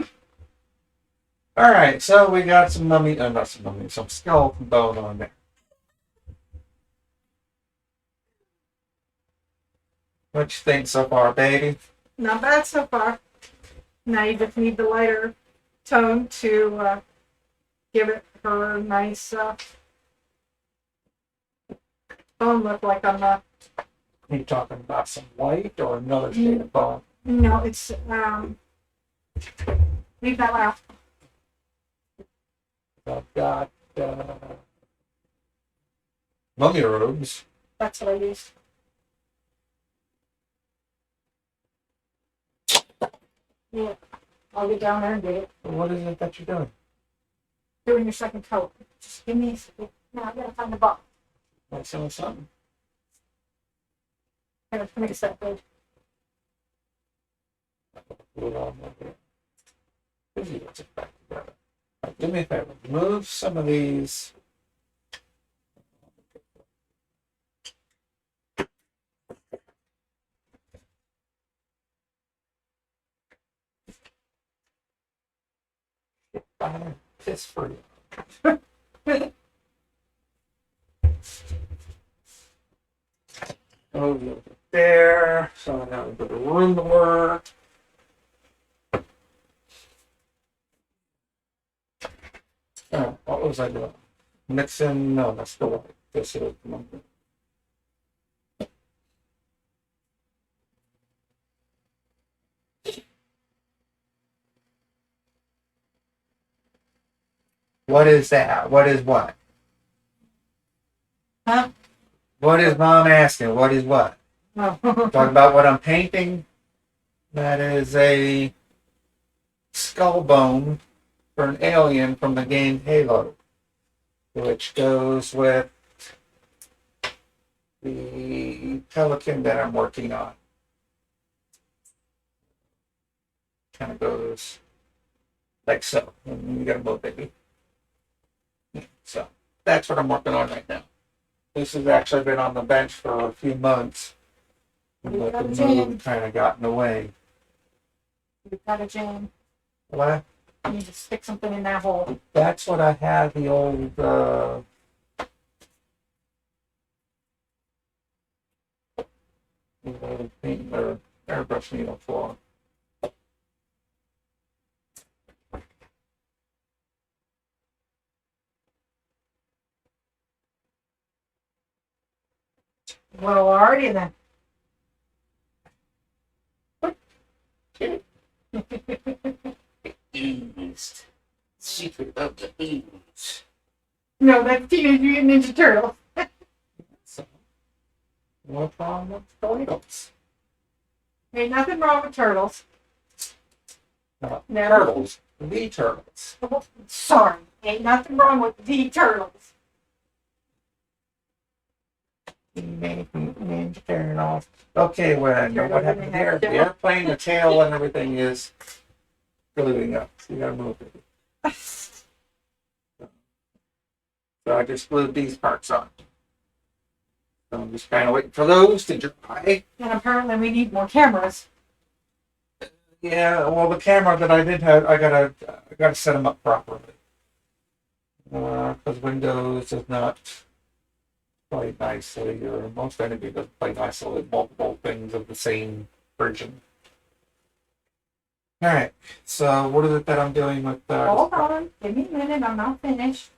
All right, so we got some some skeleton bone on there. What you think so far, baby? Not bad so far. Now you just need the lighter tone to give it her nice bone look like on the... Are you talking about some white or another shade of bone? No, it's leave that out. I've got mummy robes. That's what I use. Yeah, I'll get down there and get it. What is it that you're doing? Doing your second coat. Just give me a second. Now I gotta find the box. Like something? I gotta mix that good. Put it on there. Usually gets it back together. Right, do me a favor. Move some of these. Piss for you. Over there. So now we've got a room to work. Oh, what was I doing? Mixing? No, that's the white. This is the one. What is that? What is what? Huh? What is mom asking? What is what? No. Talking about what I'm painting? That is a skull bone for an alien from the game Halo, which goes with the pelican that I'm working on. Kind of goes like so. And you gotta move, baby. So that's what I'm working on right now. This has actually been on the bench for a few months. But the move kind of got in the way. You've got a jam. What? You need to stick something in that hole. That's what I had the old paint or airbrush needle for. Well, already then. Ooze. Secret of the ooze. No, that's Teenage Mutant Ninja Turtles. So, what's wrong with turtles? Ain't nothing wrong with turtles. No, Never. turtles. The turtles. Sorry. Ain't nothing wrong with the turtles. Ninja Turtles. Okay, well, I know what happened here. The Turtles. airplane, the tail, and everything is gluing up. So you gotta move it. So I just glued these parts on. So I'm just kind of waiting for those to dry. And apparently we need more cameras. Yeah, well, the camera that I did have, I gotta set them up properly. Because Windows does not play nicely, or most anything doesn't play nicely with multiple things of the same version. All right, so what is it that I'm doing with? Hold on. Give me a minute. I'm not finished.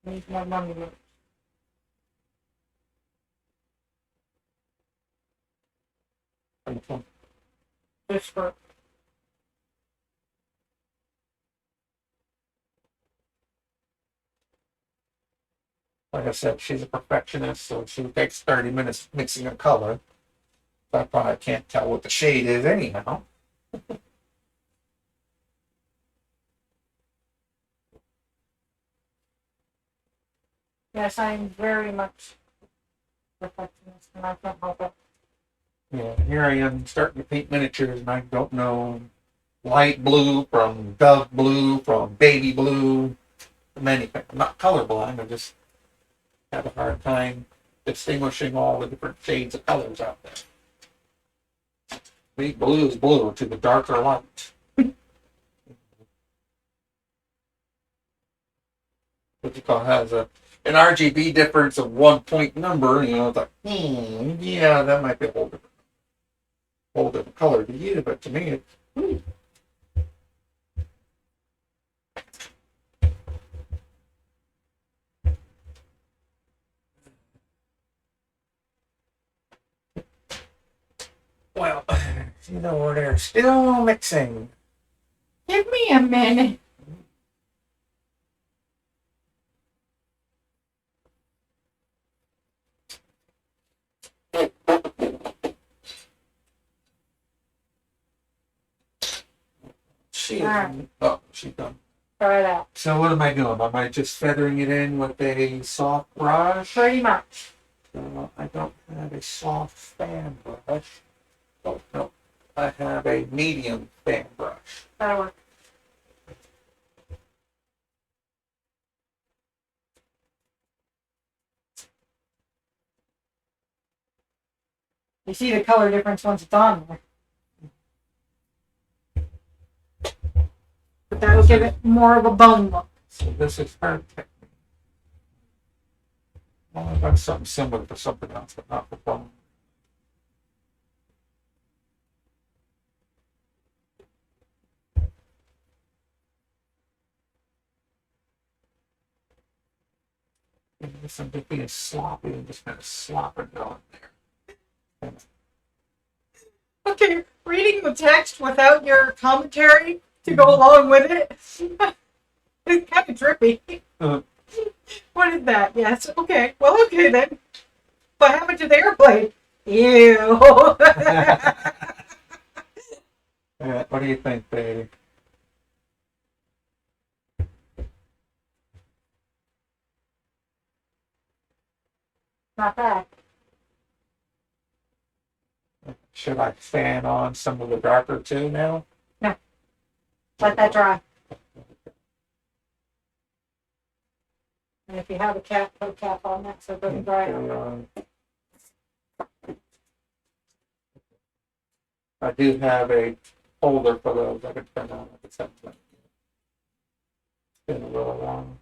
Need more money. Just for Like I said, she's a perfectionist, so she takes 30 minutes mixing a color. That's why I can't tell what the shade is anyhow. yes, I'm very much perfectionist, and I can't help it. Yeah, here I am starting to paint miniatures, and I don't know light blue from dove blue from baby blue from anything. I'm not colorblind. I just have a hard time distinguishing all the different shades of colors out there. The blue is blue to the darker light. What you call has an RGB difference of 1 point number. You know, it's like, yeah, that might be a whole different color to you, but to me, it's. Well, you know, where they're still mixing. Give me a minute. She Ah. Oh, she's done. Try it out. So what am I doing? Am I just feathering it in with a soft brush? Pretty much. I don't have a soft fan brush. Oh, no. I have a medium fan brush. That'll work. You see the color difference once it's on there. But that'll give it more of a bone look. So this is her technique. Well, I've done something similar for something else, but not for bone. This I'm just being sloppy and just kind of slop it on there. Okay, reading the text without your commentary to go along with it. It's kind of trippy. Uh, What is that? Yes. Okay. Well, okay then. What happened to the airplane? Ew. what do you think, baby? Not bad. Should I fan on some of the darker too now? No. Let that dry. And if you have a cap, put a cap on that so it doesn't dry out. I do have a holder for those I can turn on at the same time. It's been a little long.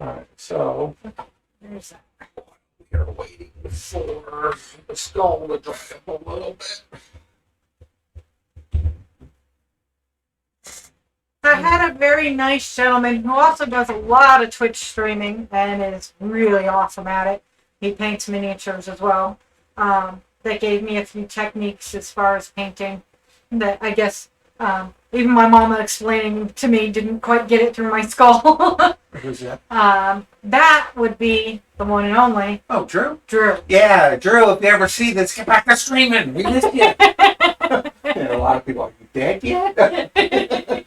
Alright, so There's that. we're waiting for the skull to dry up a little bit. I had a very nice gentleman who also does a lot of Twitch streaming and is really awesome at it. He paints miniatures as well. That gave me a few techniques as far as painting that I guess even my mama explaining to me didn't quite get it through my skull. Who's that? That would be the one and only Oh, Drew? Drew. Yeah, Drew, if you ever see this, get back to streaming. We missed you. A lot of people are, you dead yet?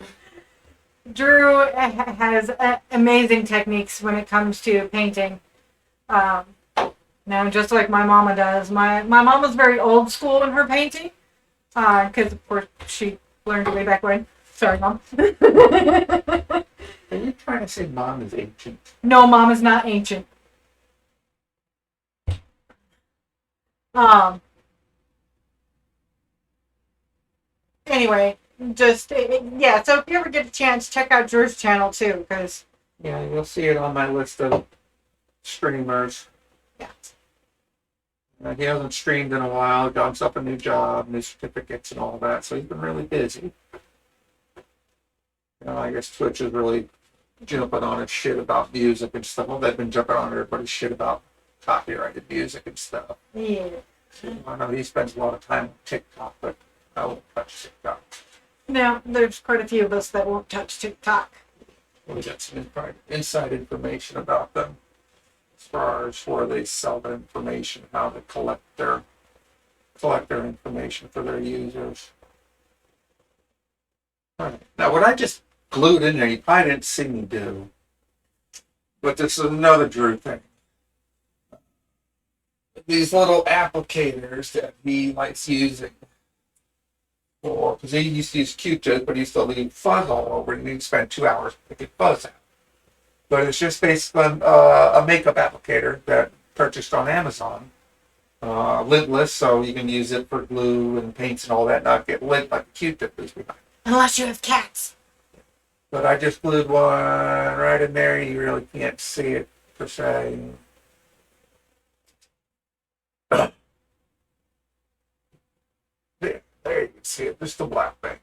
Drew has amazing techniques when it comes to painting. Just like my mama does. My mama's very old school in her painting. Because, of course, she learned it way back when. Sorry, Mom. Are you trying to say Mom is ancient? No, Mom is not ancient. Anyway, so if you ever get a chance, check out Drew's channel too, because Yeah, you'll see it on my list of streamers. Yeah. He hasn't streamed in a while, got himself a new job, new certificates and all that, so he's been really busy. I guess Twitch is really jumping on its shit about music and stuff. Well, they've been jumping on everybody's shit about copyrighted music and stuff. yeah. I know he spends a lot of time on TikTok, but I won't touch TikTok. Now, there's quite a few of us that won't touch TikTok. We got some inside information about them as far as where they sell their information, how they collect their information for their users. All right. Now, what I just glued in there, you probably didn't see me do, but this is another Drew thing. These little applicators that he likes using. Because he used to use Q-tips, but he used to leave fuzz all over it, and he'd spend 2 hours picking fuzz out. But it's just basically a makeup applicator that purchased on Amazon. Lintless, so you can use it for glue and paints and all that, not get lint like a Q-tip is behind. Unless you have cats. But I just glued one right in there. You really can't see it per se. There you can see it, just the black thing.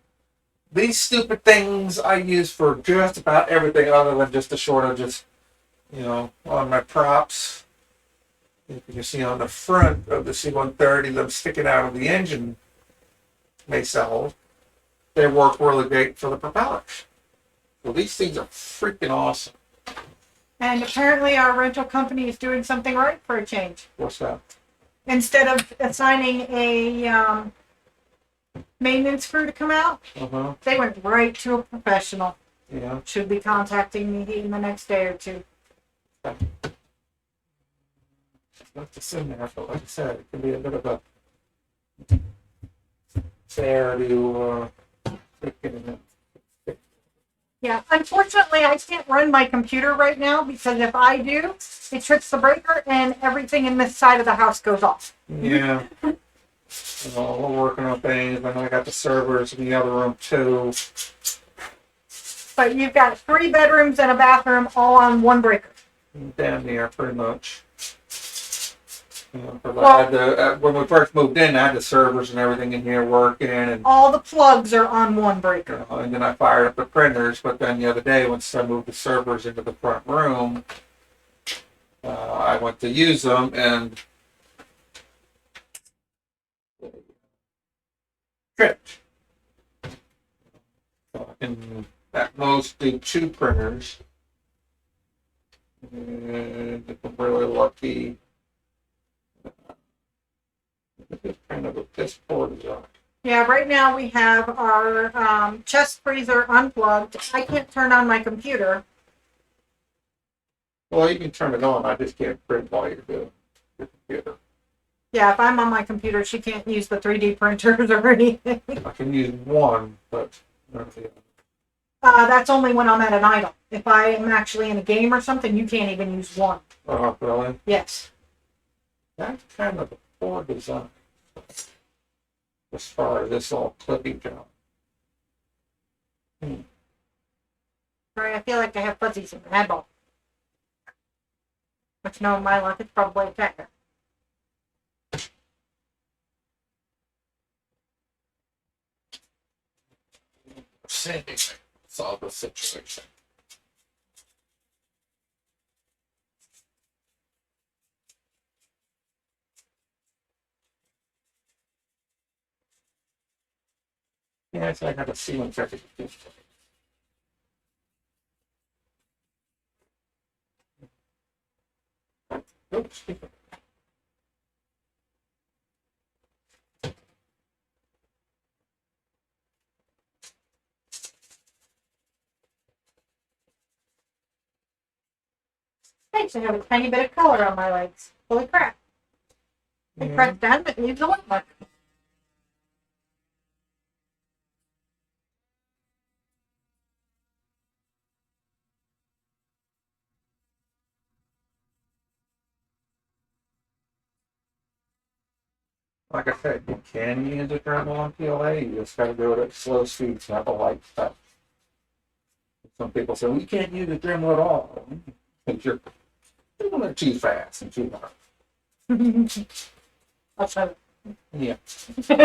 These stupid things I use for just about everything other than just the short of just, on my props. You can see on the front of the C-130, them sticking out of the engine nacelles. They work really great for the propellers. So these things are freaking awesome. And apparently our rental company is doing something right for a change. What's that? Instead of assigning a maintenance crew to come out, they went right to a professional. Yeah. Should be contacting me in the next day or two. Left this in there, but like I said, it can be a bit of a fair to Yeah, unfortunately, I can't run my computer right now because if I do, it trips the breaker and everything in this side of the house goes off. Yeah. We're working on things, and I got the servers in the other room too. But you've got 3 bedrooms and a bathroom all on one breaker. Damn near, pretty much. When we first moved in, I had the servers and everything in here working, and all the plugs are on one breaker. And then I fired up the printers. But then the other day, once I moved the servers into the front room, I went to use them and tripped. So I can at most do 2 printers. And if I'm really lucky, it's kind of a piss poor design. Yeah, right now we have our chest freezer unplugged. I can't turn on my computer. Well, you can turn it on. I just can't print while you're doing your computer. Yeah, if I'm on my computer, she can't use the 3D printers or anything. I can use one, but not the other. That's only when I'm at an idle. If I am actually in a game or something, you can't even use one. Oh, really? Yes. That's kind of a poor design as far as this all clipping job. Sorry, I feel like I have fuzzies in my eyeball. Which, no, in my luck, it's probably a cat. Sandy solve the situation. Yeah, so I got to see when traffic is. Oops. Thanks, I have a tiny bit of color on my legs. Holy crap. I pressed down, but it needs a look like. Like I said, you can use a Dremel on PLA. You just got to do it at slow speeds, not the light stuff. Some people say, well, you can't use a Dremel at all. Because you're doing it too fast and too hard. I'll show Yeah. you.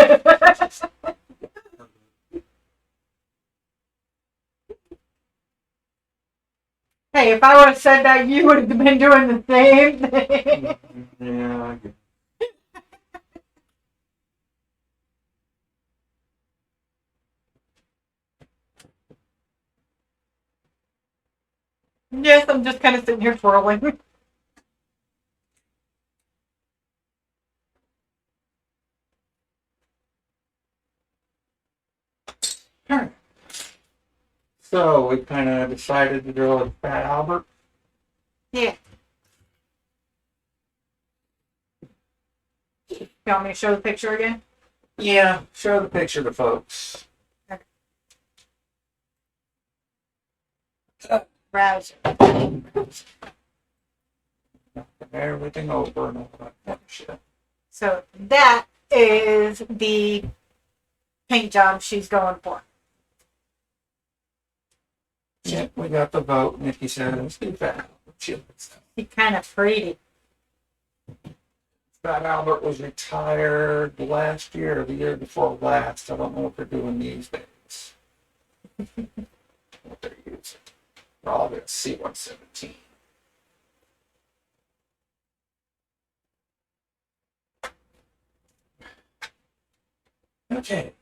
Hey, if I would have said that, you would have been doing the same thing. Yeah, I get Yes, I'm just kind of sitting here twirling. it. So we kind of decided to go with Fat Albert. Yeah. You want me to show the picture again? Yeah, show the picture to folks. Browser. Everything over and all that kind of shit. So that is the paint job she's going for. Yeah, we got the vote. Nikki said, let's do Fat Albert. She's kind of pretty. Fat Albert was retired last year or the year before last. I don't know what they're doing these days. What they're using. We're all going to C117. Okay.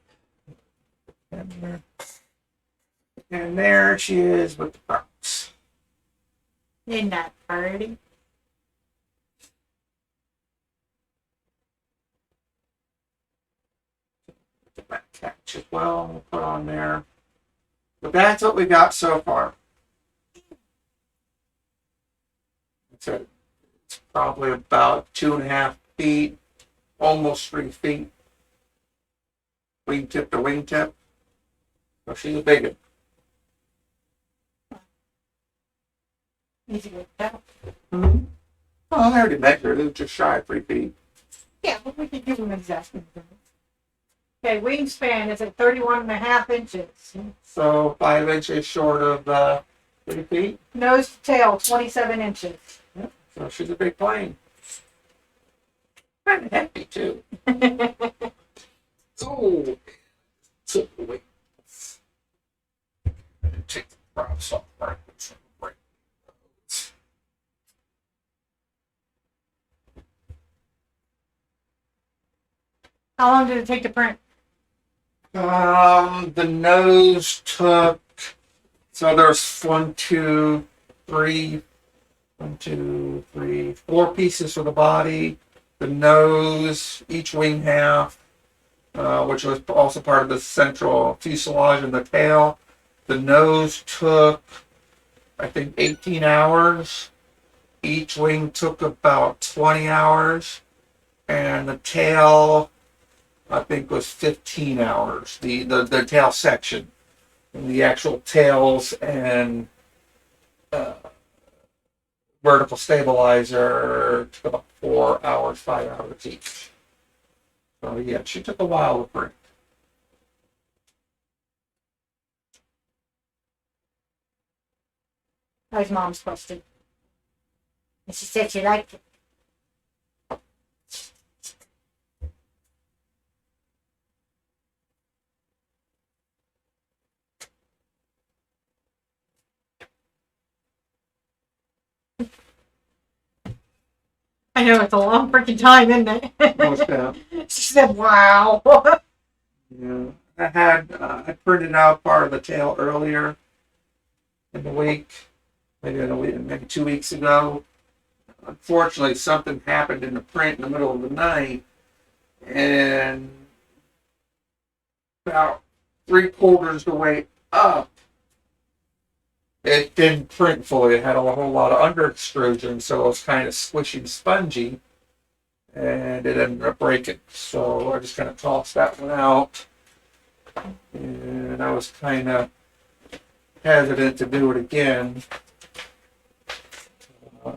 And there she is with the parts. Isn't that pretty? The back catch as well. We'll put on there. But that's what we got so far. It's probably about 2.5 feet, almost 3 feet. Wingtip to wingtip. So she's a big one. Easy to tell. Mm-hmm. Oh, I already measured. It was just shy of 3 feet. Yeah, but we could give them exactly. Okay, wingspan is at 31.5 inches. So 5 inches short of 3 feet. Nose to tail, 27 inches. Yep. So she's a big plane. Kind of heavy too. Oh, took the weight. Take the props off. Right. How long did it take to print? The nose took, so there's 4 pieces for the body. The nose, each wing half, which was also part of the central fuselage, and the tail. The nose took, I think, 18 hours. Each wing took about 20 hours. And the tail, I think, was 15 hours. The tail section. And the actual tails and vertical stabilizer took about 4 hours, 5 hours each. So yeah, she took a while to print. That was Mom's question. And she said she liked it. I know, it's a long freaking time, isn't it? Most out. She said, wow. Yeah, I printed out part of the tail earlier in the week, maybe 2 weeks ago. Unfortunately, something happened in the print in the middle of the night, and about 3/4 the way up, it didn't print fully. It had a whole lot of under extrusion, so it was kind of squishy and spongy, and it ended up breaking. So I just kind of tossed that one out, and I was kind of hesitant to do it again.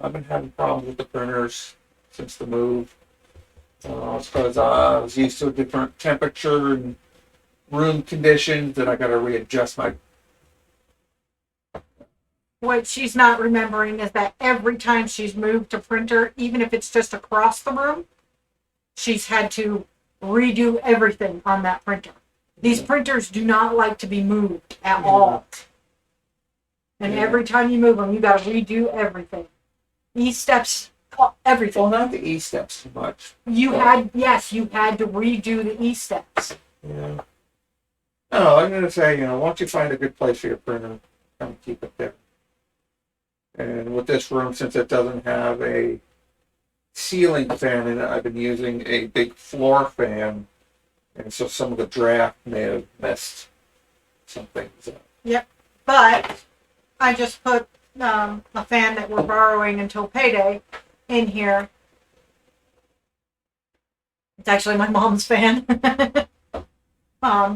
I've been having problems with the printers since the move. It's because I was used to a different temperature and room conditions that I got to readjust my. What she's not remembering is that every time she's moved to printer, even if it's just across the room, she's had to redo everything on that printer. These printers do not like to be moved at all. And every time you move them, you got to redo everything. E-steps, everything. Well, not the E-steps too much. You had to redo the E-steps. Yeah. No, I'm going to say, once you find a good place for your printer, kind of keep it there. And with this room, since it doesn't have a ceiling fan in it, I've been using a big floor fan. And so some of the draft may have messed some things up. Yep. But I just put a fan that we're borrowing until payday in here. It's actually my mom's fan.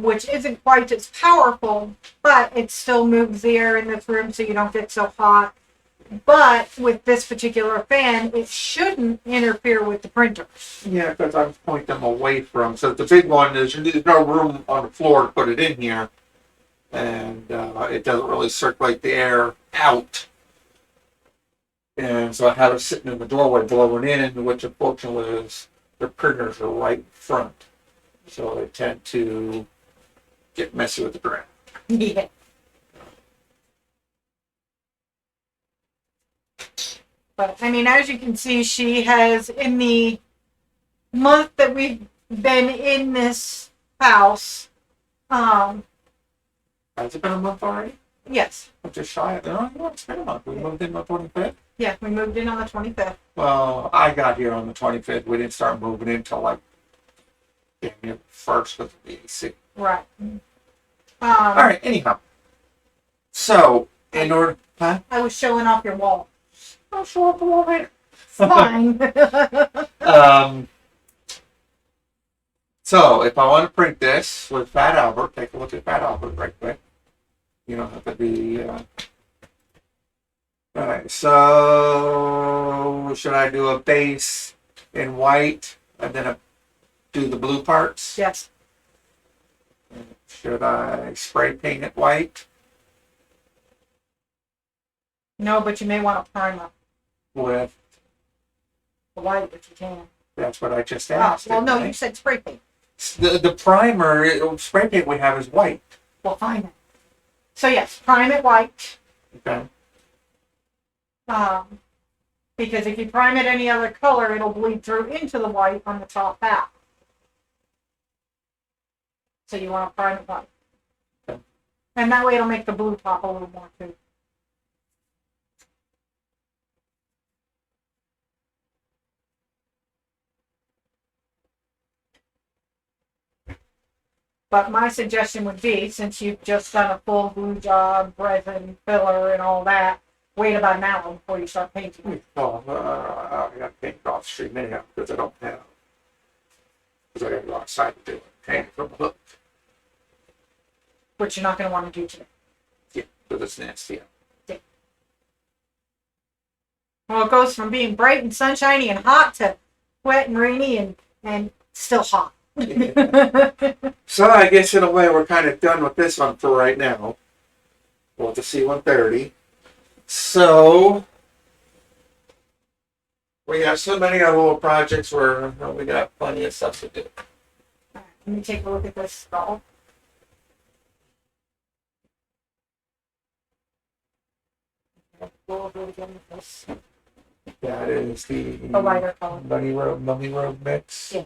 Which isn't quite as powerful, but it still moves the air in this room so you don't get so hot. But with this particular fan, it shouldn't interfere with the printer. Yeah, because I point them away from. So the big one is there's no room on the floor to put it in here, and it doesn't really circulate the air out. And so I have it sitting in the doorway blowing in, which unfortunately is the printers are right in front, so they tend to get messy with the draft. Yeah. But, I mean, as you can see, she has, in the month that we've been in this house, Has it been a month already? yes. I'm just shy of it's been a month. We moved in on the 25th. Yeah, we moved in on the 25th. Well, I got here on the 25th. We didn't start moving in until like January 1st of the AC. Right. All right, anyhow. So, in order... Huh? I was showing off your wall. I'll show up the wall later. Fine. So, if I want to print this with Fat Albert, take a look at Fat Albert right quick. You don't have to be... Alright, so... Should I do a base in white and then do the blue parts? Yes. Should I spray paint it white? No, but you may want a primer. With... The white, if you can. That's what I just asked. Well, no, I? you said spray paint. The primer, spray paint we have is white. Well, fine then. So, yes, prime it white. Okay. Because if you prime it any other color, it'll bleed through into the white on the top half. So you want a private one. Okay. And that way it'll make the blue pop a little more too. But my suggestion would be, since you've just done a full glue job, resin, filler, and all that, wait about an hour before you start painting. Oh, I got to paint across the street anyhow because I don't have. Because I got to go outside to do it. Paint it from the hook. Which you're not going to want to do today. Yeah, because it's nasty. Well, it goes from being bright and sunshiny and hot to wet and rainy and still hot. Yeah. So I guess in a way we're kind of done with this one for right now. We'll have to see 130. So we have so many other little projects where we got plenty of stuff to do. Let me take a look at this skull. Go over it again with this. That is The lighter color. Mummy Road mix. Yeah.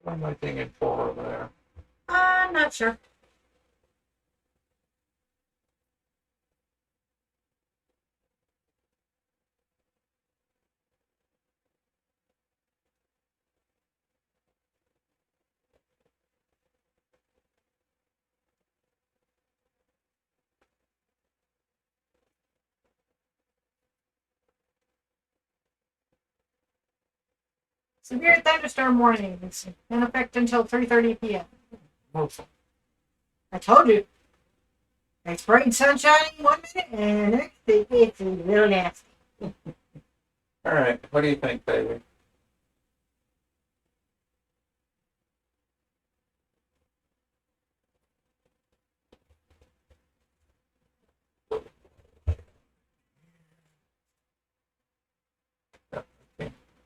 What am I thinking for over there? I'm not sure. Severe thunderstorm warning is in effect until 3:30 p.m. Hopefully. I told you. It's bright and sunshiny one minute, and the next it's a little nasty. All right. What do you think, baby?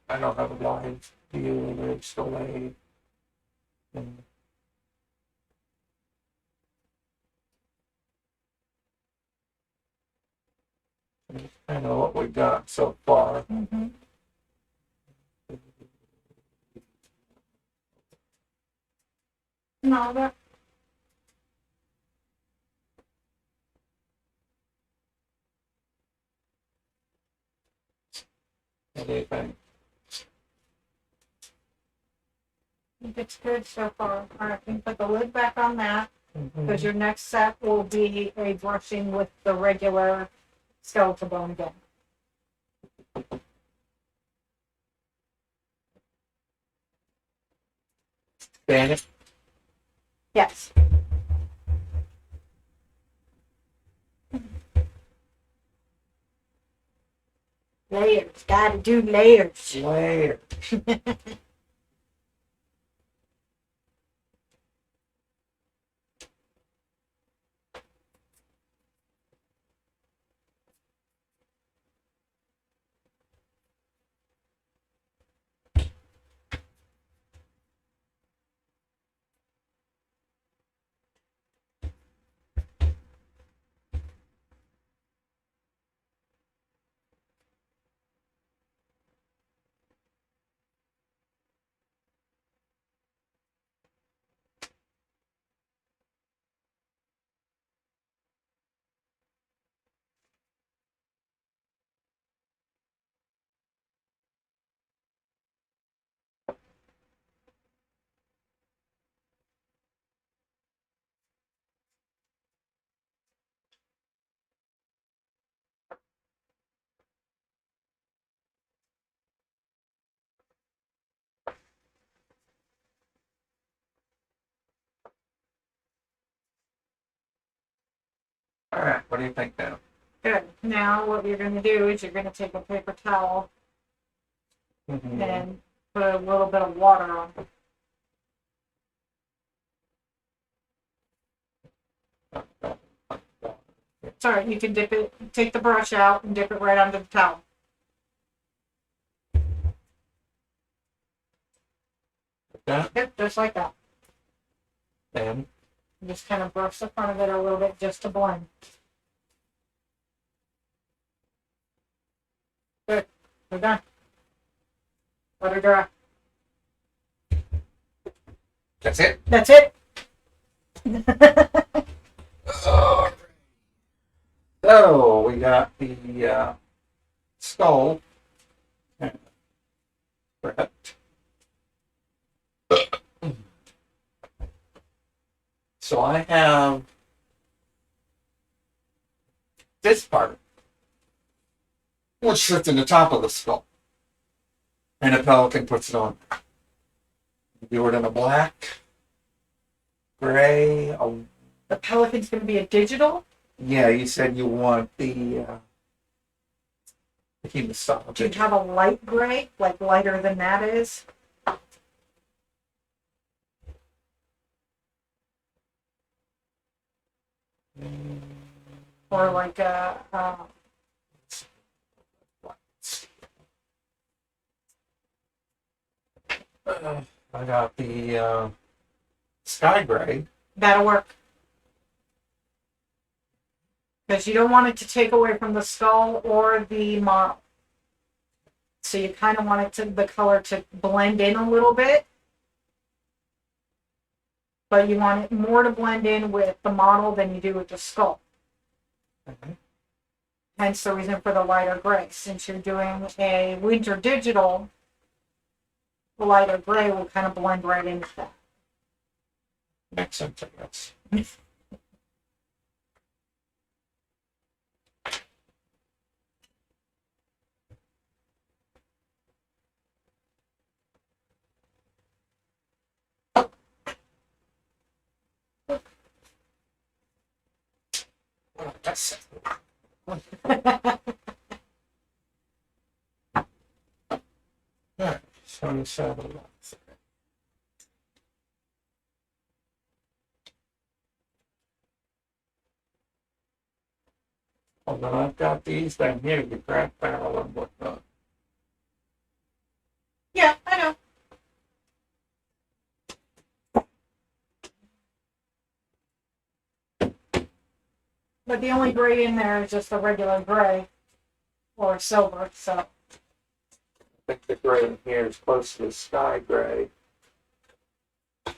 I don't have a live view. It's delayed. Kind of what we got so far. Mm-hmm. No, that. What do you think? I think it's good so far. All right, you can put the lid back on that Mm-hmm. because your next set will be a brushing with the regular skeletal bone again. Ban it. Yes. Layers. Gotta do layers. Layer. All right, what do you think now? Good. Now what you're going to do is you're going to take a paper towel Mm-hmm. and put a little bit of water on it. Sorry, you can dip it, take the brush out and dip it right under the towel. That Yep, just like that. and Just kind of brush the front of it a little bit just to blend. Good. We're done. Let her dry. that's it. That's it. So we got the skull prepped. So I have this part, which sits in the top of the skull, and a pelican puts it on. Do it in a black, gray. The pelican's going to be a digital. Yeah, you said you want the style. Do you have a light gray, like lighter than that is? Or like a I got the sky gray. that'll work. Because you don't want it to take away from the skull or the model. So you kind of want the color to blend in a little bit. But you want it more to blend in with the model than you do with the skull. Okay. Hence the reason for the lighter gray. Since you're doing a winter digital, the lighter gray will kind of blend right into that. Makes sense, I guess. That's Alright, 27 months. Although I've got these down here, the crack barrel and whatnot. Yeah, I know. But the only gray in there is just a regular gray or silver, so. I think the gray in here is close to the sky gray. And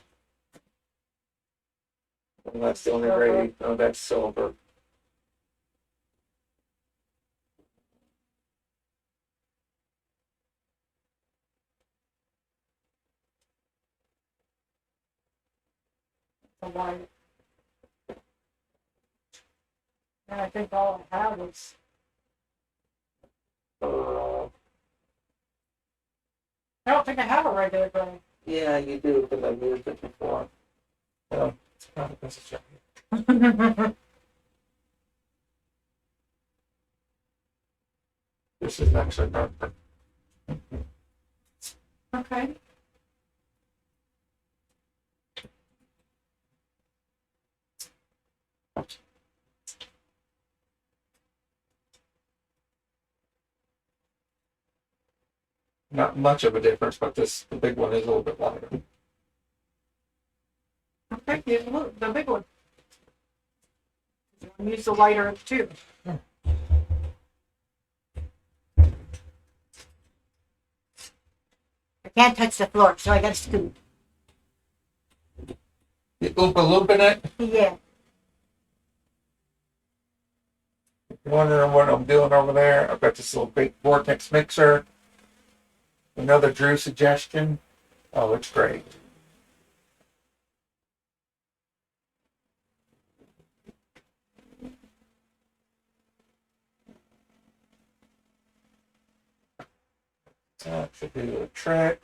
that's the only gray. Oh, that's silver. The white. And I think all I have is. Uh, I don't think I have a regular gray. yeah, you do, because I've used it before. It's probably this is right here. This is actually darker. Okay. Not much of a difference, but the big one is a little bit lighter. Okay, here's the big one. Use the lighter too. I can't touch the floor, so I gotta scoot. You oompa looping it? Yeah. Wondering what I'm doing over there? I've got this little big vortex mixer. Another Drew suggestion. Oh, it's great. That should do a trick.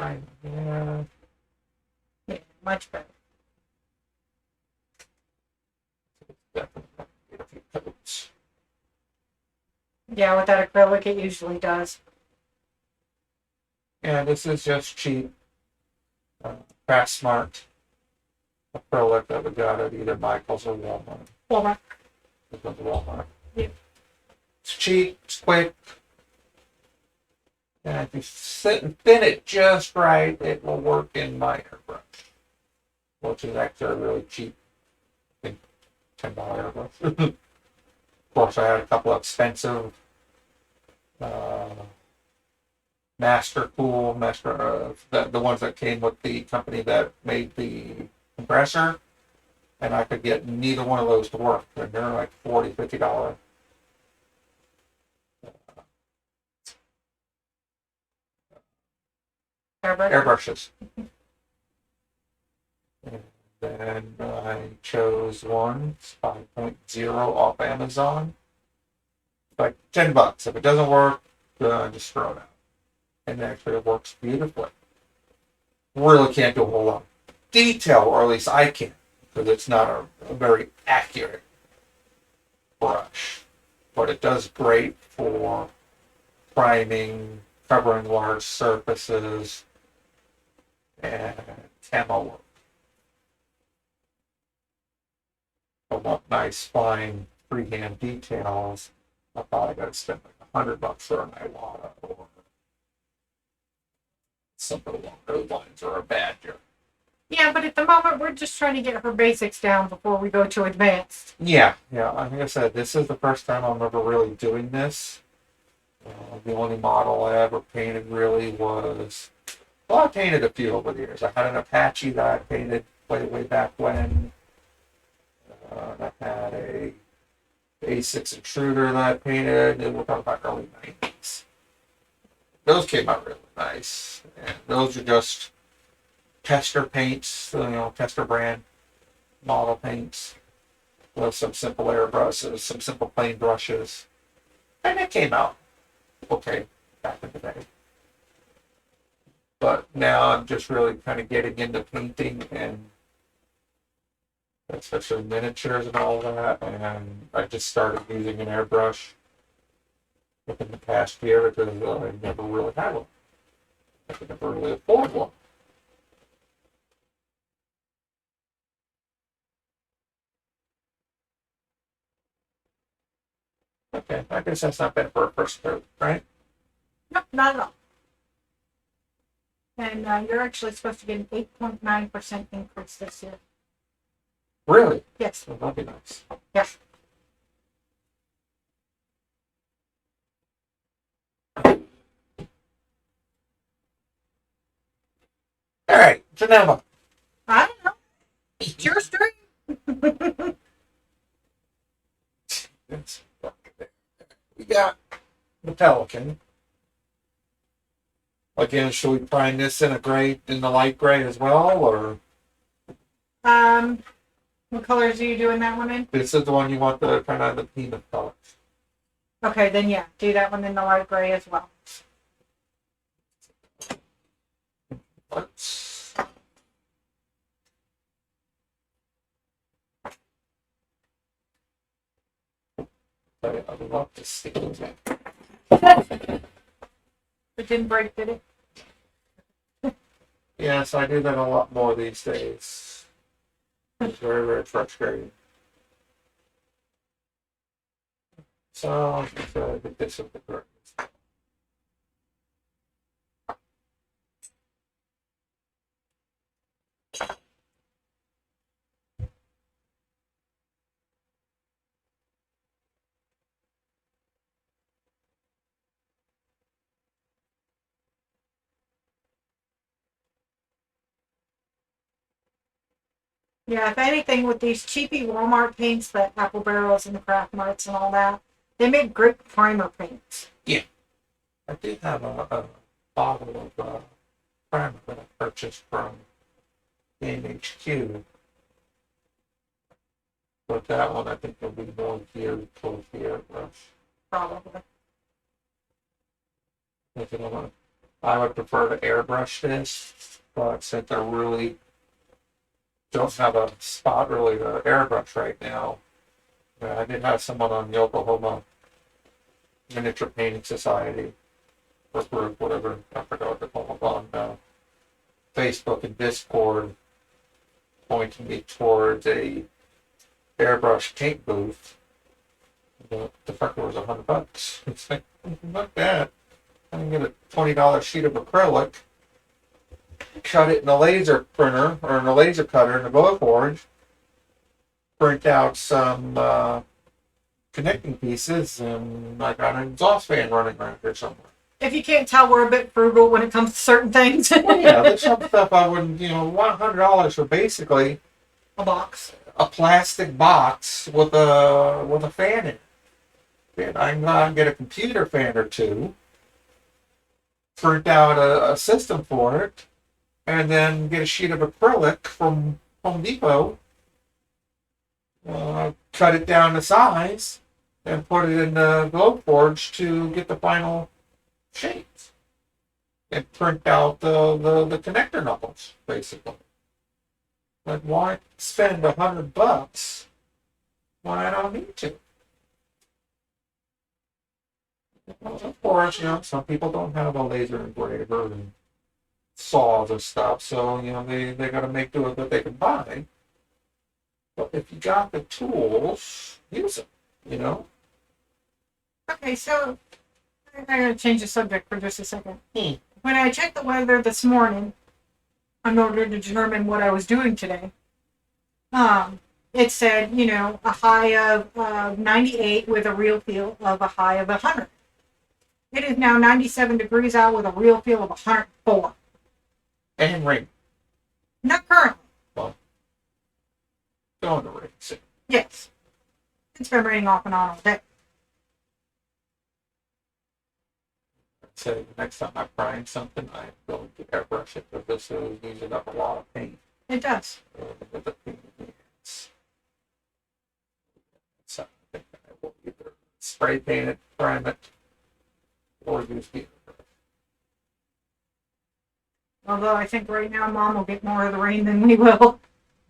Fine. Yeah. Yeah, much better. Definitely get a few coats. Yeah, with that acrylic, it usually does. Yeah, this is just cheap, Fast Smart acrylic that we got at either Michael's or Walmart. Walmart. This one's Walmart. Yeah. It's cheap, it's quick, and if you sit and thin it just right, it will work in my airbrush, which is actually really cheap. I think $10 airbrush. Of course, I had a couple of expensive the ones that came with the company that made the compressor, and I could get neither one of those to work. And they're like $40, $50 Airbrush. airbrushes. And then I chose one, it's 5.0 off Amazon. Like $10. If it doesn't work, just throw it out. And actually it works beautifully. Really can't do a whole lot of detail, or at least I can't, because it's not a very accurate brush. But it does great for priming, covering large surfaces, and camo work. I want nice, fine, freehand details. I thought I got to spend like $100 for an Iwata or something along those lines, or a Badger. Yeah, but at the moment, we're just trying to get her basics down before we go to advanced. Yeah. Like I said, this is the first time I'm ever really doing this. The only model I ever painted really was, well, I painted a few over the years. I had an Apache that I painted way back when. I had a A6 intruder that I painted. And we're talking about early 90s. Those came out really nice. And those are just tester paints, tester brand model paints with some simple airbrushes, some simple plain brushes. And it came out okay back in the day. But now I'm just really kind of getting into painting, and especially miniatures and all that. And I just started using an airbrush within the past year because I never really had one. I could never really afford one. Okay, I guess that's not bad for a first coat, right? No, not at all. And you're actually supposed to get an 8.9% increase this year. Really? Yes. Well, that'd be nice. Yes. All right, Geneva. I don't know. It's your stream. We got the Pelican. Again, should we prime this in the light gray as well, or What colors are you doing that one in? this is the one you want the kind of the peanut colors? Okay, then yeah, do that one in the light gray as well. Let's. I would love to see it. It didn't break, did it? Yes, I do that a lot more these days. It's very frustrating. So I'll just get this with the curtains. Yeah, if anything, with these cheapy Walmart paints, the Apple Barrels and the Craft Marts and all that, they make great primer paints. I did have a bottle of primer that I purchased from HQ. But that one I think will be more geared towards the airbrush. Probably. If I want to I would prefer to airbrush this, but since I really don't have a spot really to airbrush right now, I did have someone on the Oklahoma Miniature Painting Society or group, whatever, I forgot what they call it, on Facebook and Discord pointing me towards a airbrush paint booth. The fucker was $100. It's like, not bad. I can get a $20 sheet of acrylic, cut it in a laser printer or in a laser cutter in a Glowforge, print out some connecting pieces, and I got an exhaust fan running around here somewhere. If you can't tell, we're a bit frugal when it comes to certain things. Well, yeah, there's some stuff I wouldn't, $100 for basically a box. A plastic box with a fan in it. And I can get a computer fan or two, print out a system for it, and then get a sheet of acrylic from Home Depot, cut it down to size, and put it in the Glowforge to get the final shapes. And print out the connector knuckles, basically. Like, why spend $100 when I don't need to? Well, of course, some people don't have a laser engraver and saws and stuff, so, they got to make do with what they can buy. But if you got the tools, use them, Okay, so I'm going to change the subject for just a second. When I checked the weather this morning in order to determine what I was doing today, it said, a high of 98 with a real feel of a high of 100. It is now 97 degrees out with a real feel of 104. And rain. Not currently. Well, going to rain soon. Yes. It's been raining off and on all day. So the next time I prime something, I'm going to airbrush it because this is using up a lot of paint. It does. With the paint hands. So I think I will either spray paint it, prime it, or use the airbrush. Although I think right now Mom will get more of the rain than we will.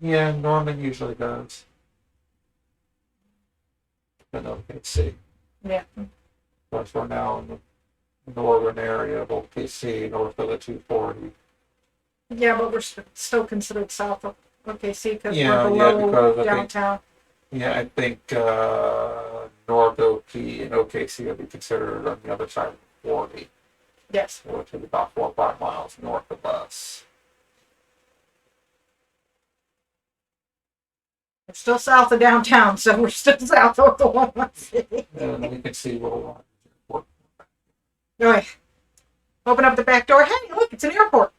Yeah, Norman usually does. But okay, see. Yeah. Of course, we're now in the northern area of OKC, north of the 240. Yeah, but we're still considered south of OKC because Yeah, we're below because downtown. I think North OP and OKC will be considered on the other side of 40, Yes. which is about 4 or 5 miles north of us. We're still south of downtown, so we're still south of the one city. And we can see Little Rock. Anyway, open up the back door. Hey, look, it's an airport.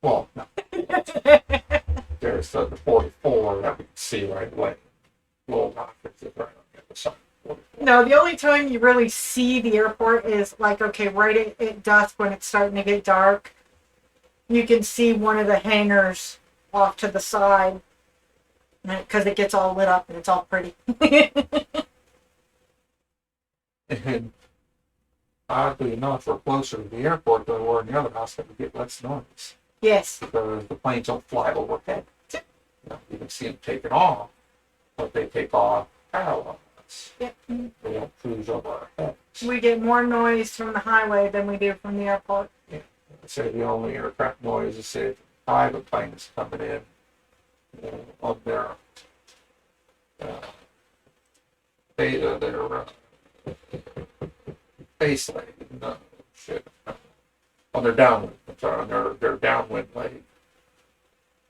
Well, no. There's the 44 that we can see right away. Little Rock is right on the other side. No, the only time you really see the airport is like, okay, right at dusk when it's starting to get dark. You can see one of the hangars off to the side because it gets all lit up and it's all pretty. And oddly enough, we're closer to the airport than we're in the other house that we get less noise. Yes. Because the planes don't fly overhead. You can see them taking off, but they take off parallel us. Yep. They don't cruise over our heads. We get more noise from the highway than we do from the airport. Yeah. Say the only aircraft noise is say private planes coming in on their base leg. No, shit. On their downwind. I'm sorry, on their downwind leg.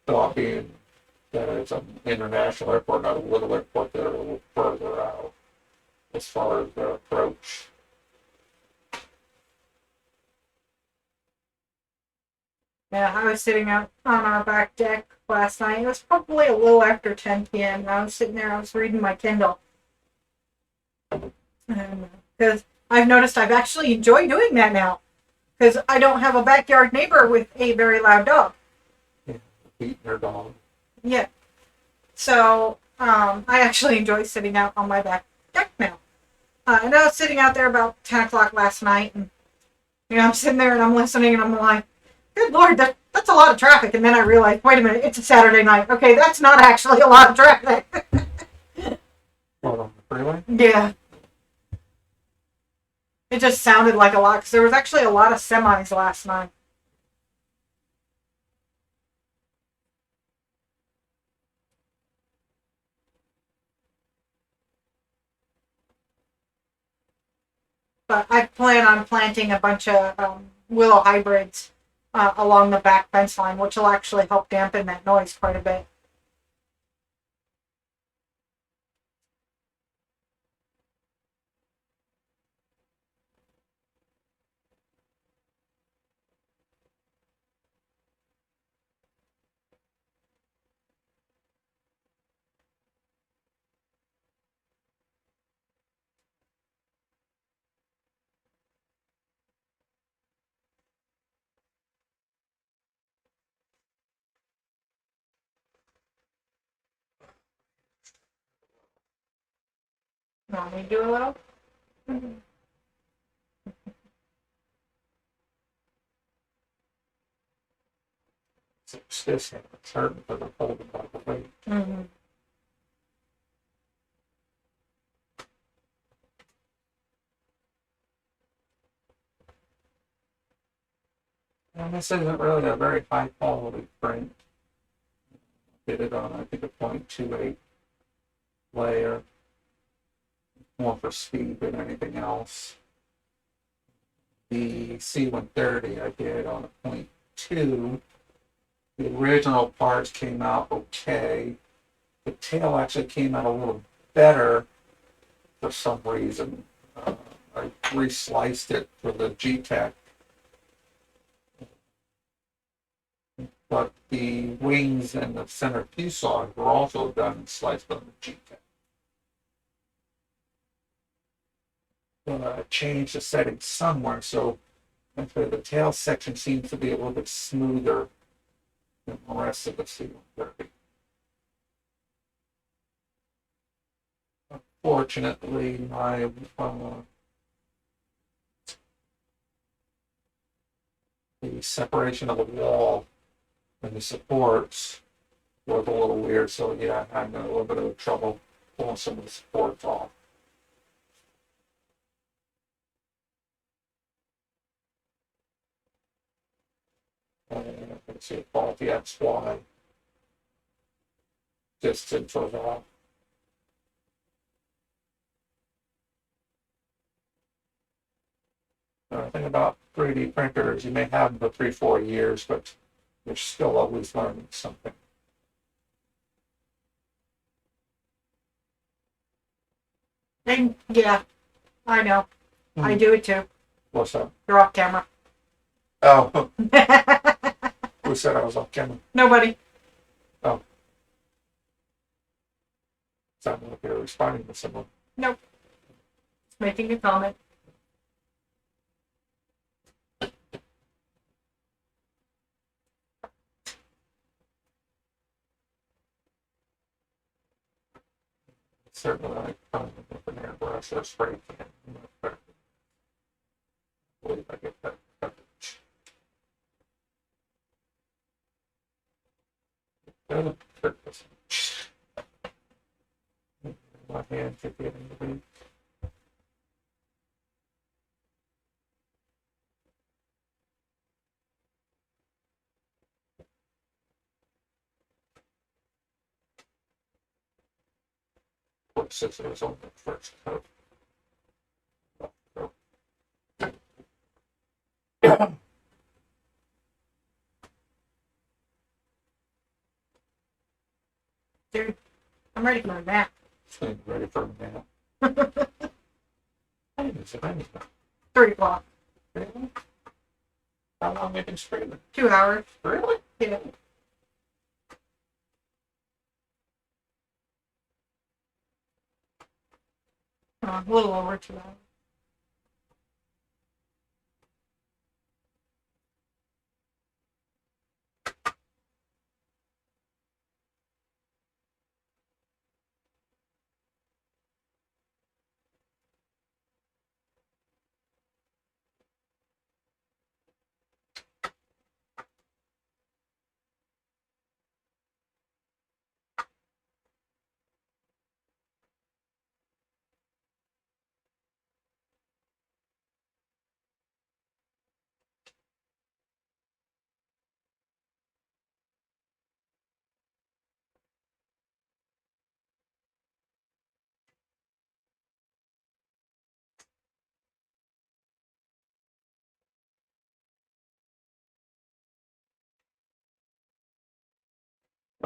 Thought being that it's an international airport, not a little airport, they're a little further out as far as their approach. Yeah, I was sitting out on our back deck last night. It was probably a little after 10 p.m. I was sitting there, I was reading my Kindle. Because I've noticed I've actually enjoyed doing that now. Because I don't have a backyard neighbor with a very loud dog. Yeah, beating their dog. Yeah. So, I actually enjoy sitting out on my back deck now. And I was sitting out there about 10 o'clock last night, and You know, I'm sitting there and I'm listening and I'm like, good Lord, that's a lot of traffic. And then I realized, wait a minute, it's a Saturday night. Okay, that's not actually a lot of traffic. What, on the freeway? Yeah. It just sounded like a lot because there was actually a lot of semis last night. But I plan on planting a bunch of willow hybrids along the back fence line, which will actually help dampen that noise quite a bit. Want me to do a little? It's this, it's hurting for the holding by the weight. Mm-hmm. And this isn't really a very high quality print. Did it on, I think, a 0.28 layer. More for speed than anything else. The C130 I did on a 0.2. The original parts came out okay. The tail actually came out a little better for some reason. I resliced it for the G-Tech. But the wings and the center fuselage were also done and sliced on the G-Tech. Changed the settings somewhere, so the tail section seems to be a little bit smoother than the rest of the C-130. Unfortunately, my the separation of the wall and the supports was a little weird, so yeah, I had a little bit of trouble pulling some of the supports off. And I can see a faulty XY distant for that. The thing about 3D printers, you may have them for 3-4 years, but you're still always learning something. And yeah, I know. I do it too. What's that? You're off camera. Oh, who said I was off camera? Nobody. Oh. Sounded like you were responding to someone. Nope. Just making a comment. Certainly, I find with an airbrush or spray can. I believe I get that coverage. Doesn't hurt this much. My hand could get in the way. Put scissors on the first coat. Dude, I'm ready for a nap. Ready for a nap. Hey, is it anything? 3 o'clock. Really? How long have you been streaming? 2 hours. Really? Yeah. A little over 2 hours.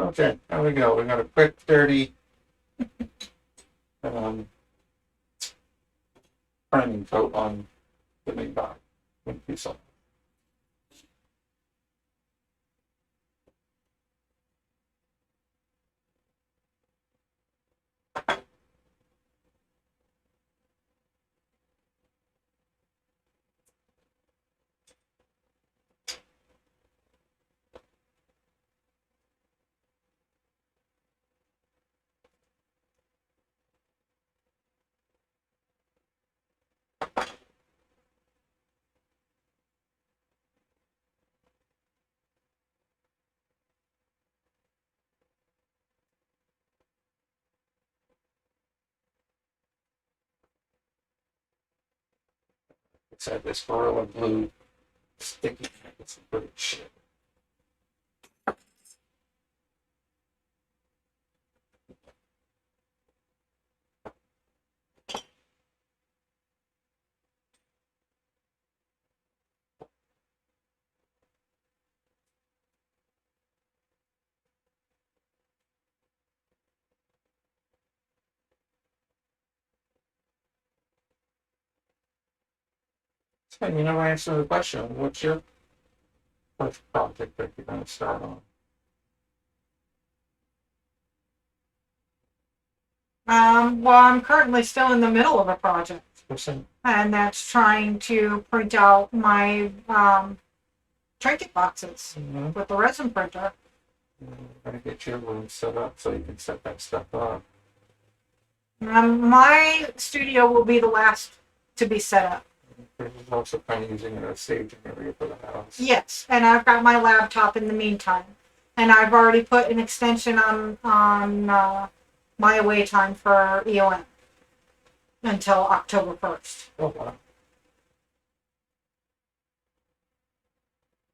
Okay, there we go. We got a quick, dirty um, priming coat on the main body. Thank you so much. It's had this Gorilla Glue sticky. It's some pretty shit. So you never answered the question. What's your first project that you're going to start on? Well, I'm currently still in the middle of a project, Listen, and that's trying to print out my trinket boxes with the resin printer. you're going to get your room set up so you can set that stuff up. My studio will be the last to be set up. There's also kind of using it as a staging area for the house. Yes, and I've got my laptop in the meantime, and I've already put an extension on my away time for EOM until October 1st. Oh, wow.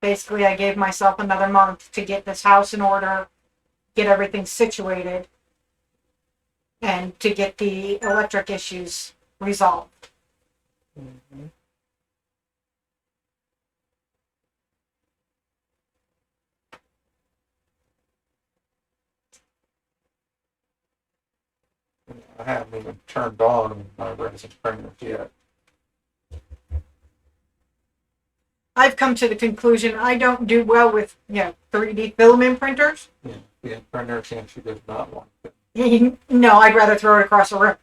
Basically, I gave myself another month to get this house in order, get everything situated, and to get the electric issues resolved. Mm-hmm. I haven't even turned on my resin printers yet. I've come to the conclusion I don't do well with 3D filament printers. Yeah, the printer saying she does not want it. No, I'd rather throw it across the room.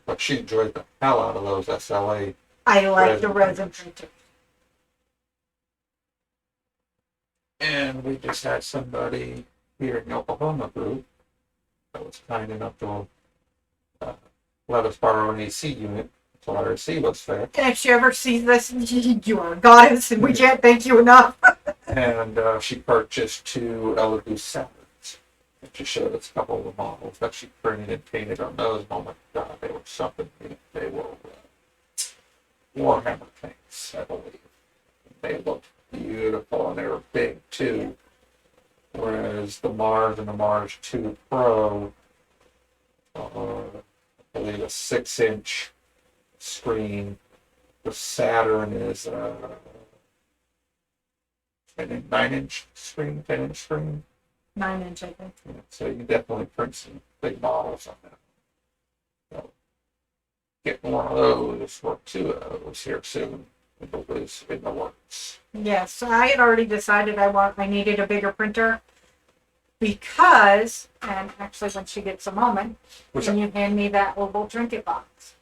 But she enjoys the hell out of those SLA. I like Resin the resin printers. printer. And we just had somebody here in the Oklahoma group that was kind enough to let us borrow an AC unit until our AC was fixed. And if she ever sees this, you are a goddess, and we can't thank you enough. And she purchased 2 LED Saturns. And she showed us a couple of the models that she printed and painted on those. Oh my god, they were something. They were Warhammer tanks, I believe. They looked beautiful and they were big too. Whereas the Mars and the Mars 2 Pro, I believe a 6-inch screen. The Saturn is a 9-inch screen, 10-inch screen. 9-inch, I think. Yeah, so you definitely print some big models on that. So getting one of those or 2 of those here soon. It was in the works. Yes, I had already decided I needed a bigger printer because, and actually when she gets a moment, Which can you hand me that oval trinket box?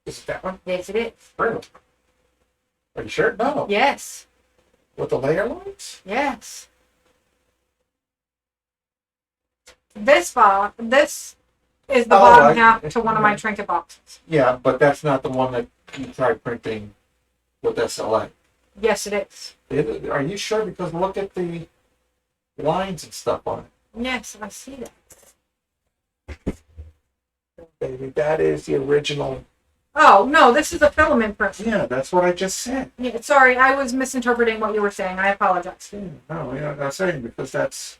is it that one? Yes, it is. Really? Are you sure? No. Yes, With the layer lines? yes. This is the bottom half to one of my trinket boxes. Yeah, but that's not the one that you tried printing with SLA. Yes, it is. Are you sure? Because look at the lines and stuff on it. Yes, I see that. Baby, that is the original. Oh, no, this is a filament printer. Yeah, that's what I just said. Yeah, sorry, I was misinterpreting what you were saying. I apologize. Yeah, no, yeah, I'm saying because that's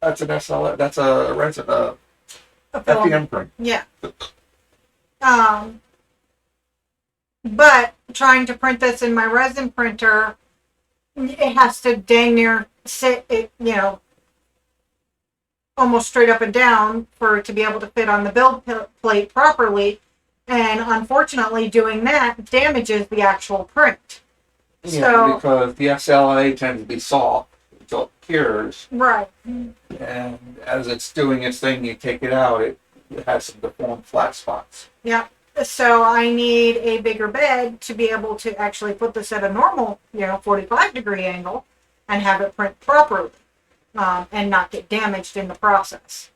an SLA. That's a resin, A filament. FDM print. Yeah. But trying to print this in my resin printer, it has to dang near sit, almost straight up and down for it to be able to fit on the build plate properly. And unfortunately, doing that damages the actual print. Yeah, So, because the SLA tends to be soft until it cures, right. and as it's doing its thing, you take it out, it has some deformed flat spots. Yeah. So I need a bigger bed to be able to actually put this at a normal, 45-degree angle and have it print properly, and not get damaged in the process.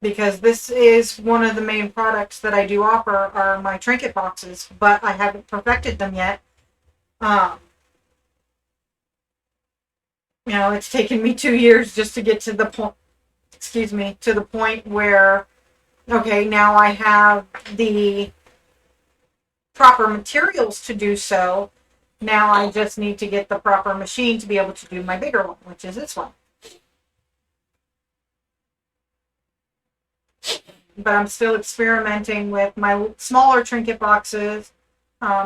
Because this is one of the main products that I do offer are my trinket boxes, but I haven't perfected them yet. It's taken me 2 years just to get to the point, to the point where, okay, now I have the proper materials to do so. Now I just need to get the proper machine to be able to do my bigger one, which is this one. But I'm still experimenting with my smaller trinket boxes,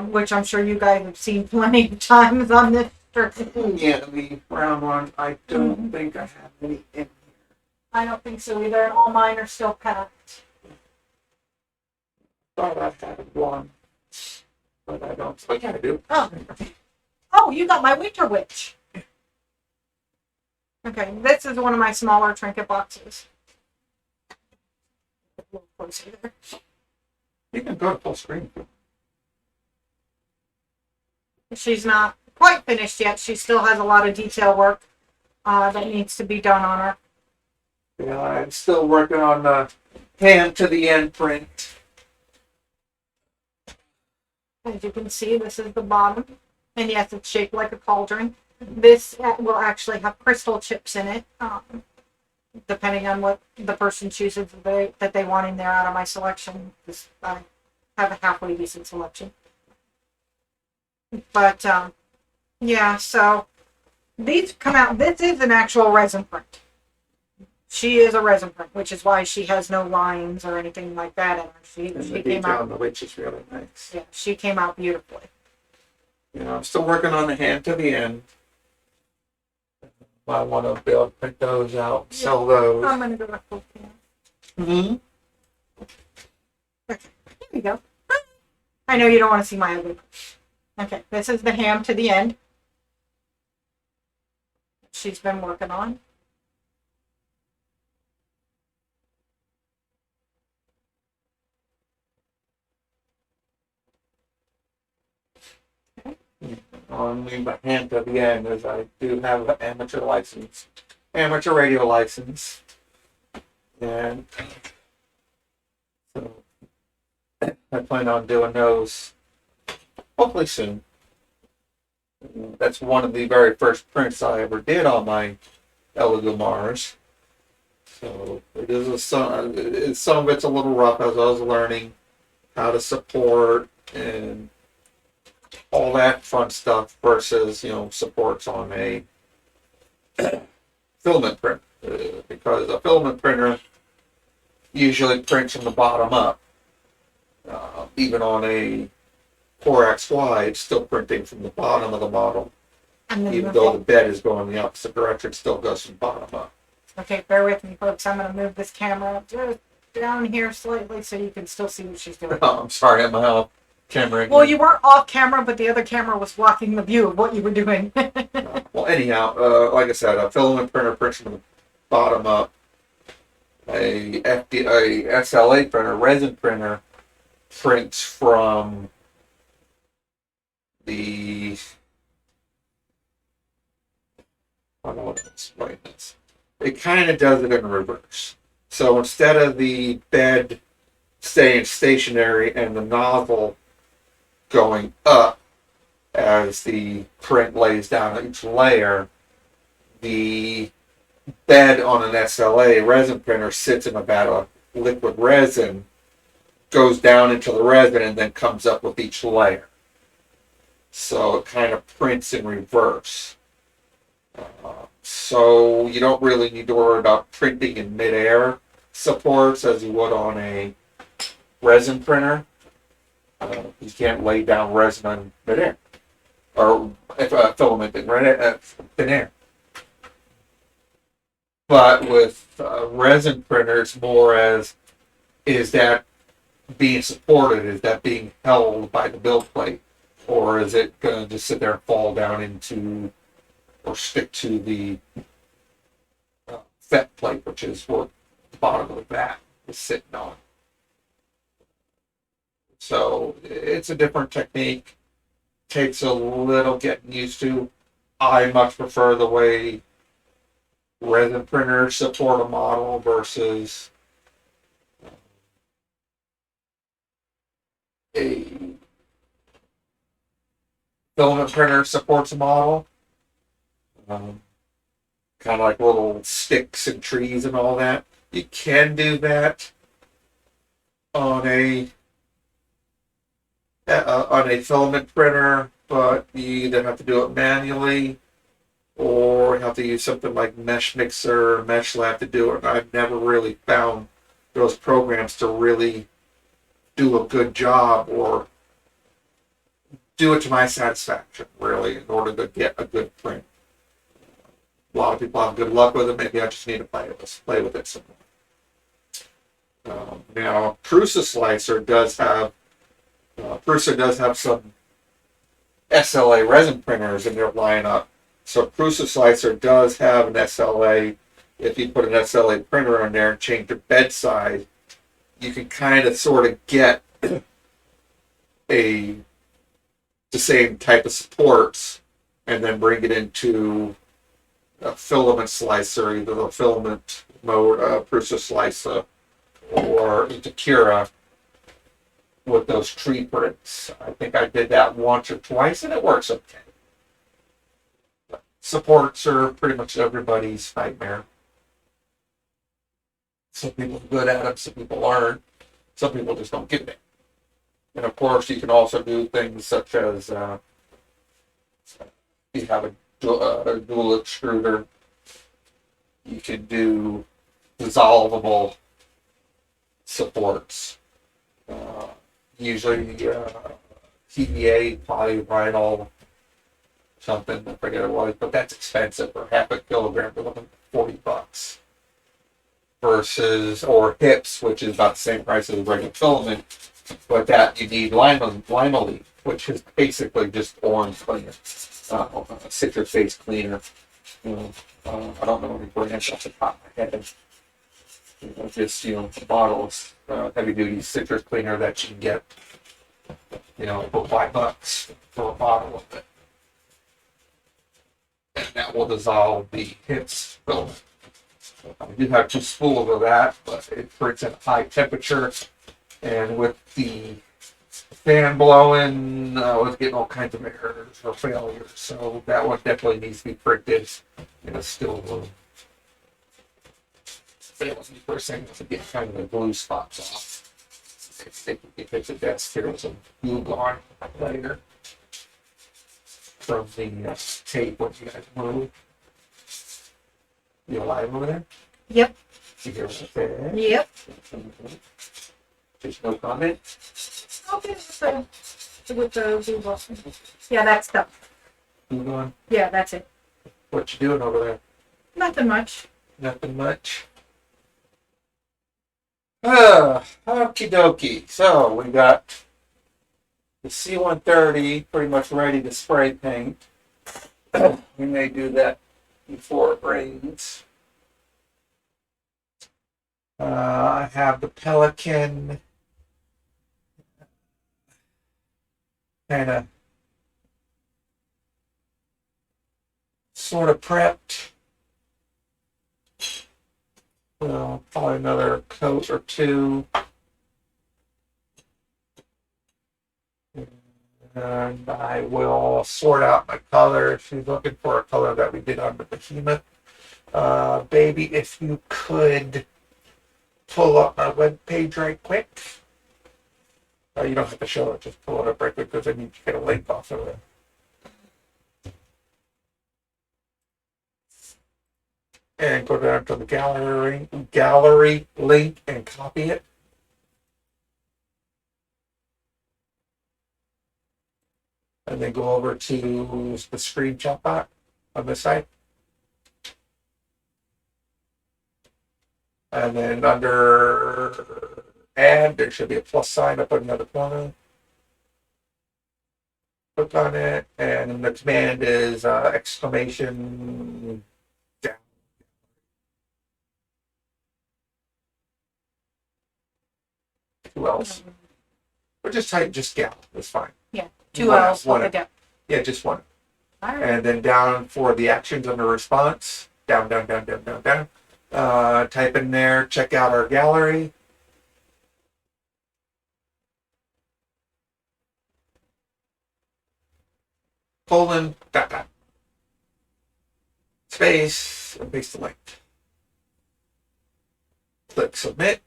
which I'm sure you guys have seen plenty of times on this. Yeah, the brown one, I don't think I have any in here. I don't think so either, and all mine are still packed. Thought I had one, but I don't think I do. Oh, you got my winter witch. Okay, this is one of my smaller trinket boxes. A little closer there. You can go to full screen. She's not quite finished yet. She still has a lot of detail work that needs to be done on her. Yeah, I'm still working on the hand to the end print. As you can see, this is the bottom. And yes, it's shaped like a cauldron. This will actually have crystal chips in it, depending on what the person chooses that they want in there out of my selection. I have a halfway decent selection. But, yeah, so these come out. This is an actual resin print. She is a resin print, which is why she has no lines or anything like that in her. She came out. On the witch is really nice. Yeah, she came out beautifully. I'm still working on the hand to the end. I want to be able to print those out, sell those. I'm going to go with full can. Mm-hmm. Okay, here we go. I know you don't want to see my ugly. Okay, this is the ham to the end. She's been working on. On my hand to the end is I do have an amateur license, amateur radio license, and so I plan on doing those hopefully soon. That's one of the very first prints I ever did on my Elegoo Mars. So it is some of it's a little rough as I was learning how to support and all that fun stuff versus supports on a filament print, because a filament printer usually prints from the bottom up. Even on a 4XY, it's still printing from the bottom of the model. Even though the bed is going the opposite direction, it still goes from bottom up. Okay, bear with me, folks. I'm going to move this camera just down here slightly so you can still see what she's doing. Oh, I'm sorry, I'm off camera again. Well, you weren't off camera, but the other camera was blocking the view of what you were doing. Well, anyhow, like I said, a filament printer prints from the bottom up. A SLA printer, resin printer, prints from the. I don't know how to explain this. It kind of does it in reverse. So instead of the bed staying stationary and the nozzle going up as the print lays down each layer, the bed on an SLA resin printer sits in a vat of liquid resin, goes down into the resin, and then comes up with each layer. So it kind of prints in reverse. So you don't really need to worry about printing in midair supports as you would on a resin printer. You can't lay down resin on midair, or if a filament in thin air. But with resin printers, more as is that being supported? Is that being held by the build plate? Or is it going to just sit there and fall down into or stick to the fet plate, which is what the bottom of the vat is sitting on? So it's a different technique. Takes a little getting used to. I much prefer the way resin printers support a model versus a filament printer supports a model. Um, Kind of like little sticks and trees and all that. You can do that on a filament printer, but you either have to do it manually or you have to use something like Mesh Mixer or Mesh Lab to do it. I've never really found those programs to really do a good job or do it to my satisfaction, really, in order to get a good print. A lot of people have good luck with it. Maybe I just need to play with it some more. Now, Prusa Slicer does have some SLA resin printers in their lineup. So Prusa Slicer does have an SLA. If you put an SLA printer on there and change the bed size, you can kind of sort of get the same type of supports and then bring it into a filament slicer, either the filament mode, Prusa Slicer, or into Cura with those tree prints. I think I did that once or twice, and it works okay. But supports are pretty much everybody's nightmare. Some people are good at them, some people aren't. Some people just don't get it. And of course, you can also do things such as you have a dual extruder. You can do dissolvable supports. Usually TBA, polyvinyl, something, I forget what it was, but that's expensive. For half a kilogram, they're looking for $40. Versus, or hips, which is about the same price as a regular filament, but that you need linolene, which is basically just orange cleaner, citrus face cleaner. I don't know any brands off the top of my head. Just a bottle of heavy duty citrus cleaner that you can get, for $5 for a bottle of it, and that will dissolve the hips filament. I do have 2 spools of that, but it prints at a high temperature, and with the fan blowing, I was getting all kinds of errors or failures, so that one definitely needs to be printed in a still room. Fails me for a second to get kind of the glue spots off. If you hit the desk, here with some glue gone later from the tape what you guys move. You alive over there? Yep. You hear what I said? Yep. There's no comment? Okay, with the glue ball. Yeah, that's stuff. Glue gone? Yeah, that's it. What you doing over there? Nothing much. Nothing much. Okie dokie. So we got the C-130 pretty much ready to spray paint. We may do that before it rains. I have the Pelican kind of sort of prepped. Well, probably another coat or 2. And I will sort out my color. She's looking for a color that we did on the Behemoth. Baby, if you could pull up my web page right quick. You don't have to show it, just pull it up right quick because I need to get a link off of it. And go down to the gallery link and copy it. And then go over to the screenshot bot on this side. And then under add, there should be a plus sign up in another corner. Click on it, and the command is exclamation down. Two L's. Or just type just gal. It's fine. Yeah. Two L's. One. Down. Yeah, just one. All right. And then down for the actions under response. Down, down, down, down, down, down. Type in there, check out our gallery. Colon, dot, dot. Space, and paste the link. Click submit.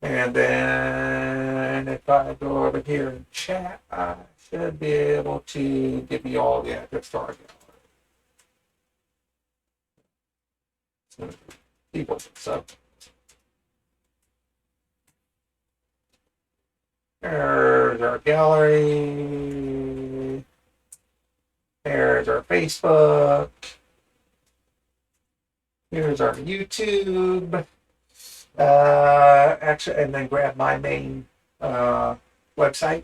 And then if I go over here and chat, I should be able to give you all the address to our gallery. People, so. There's our gallery. There's our Facebook. Here's our YouTube. Actually, and then grab my main website.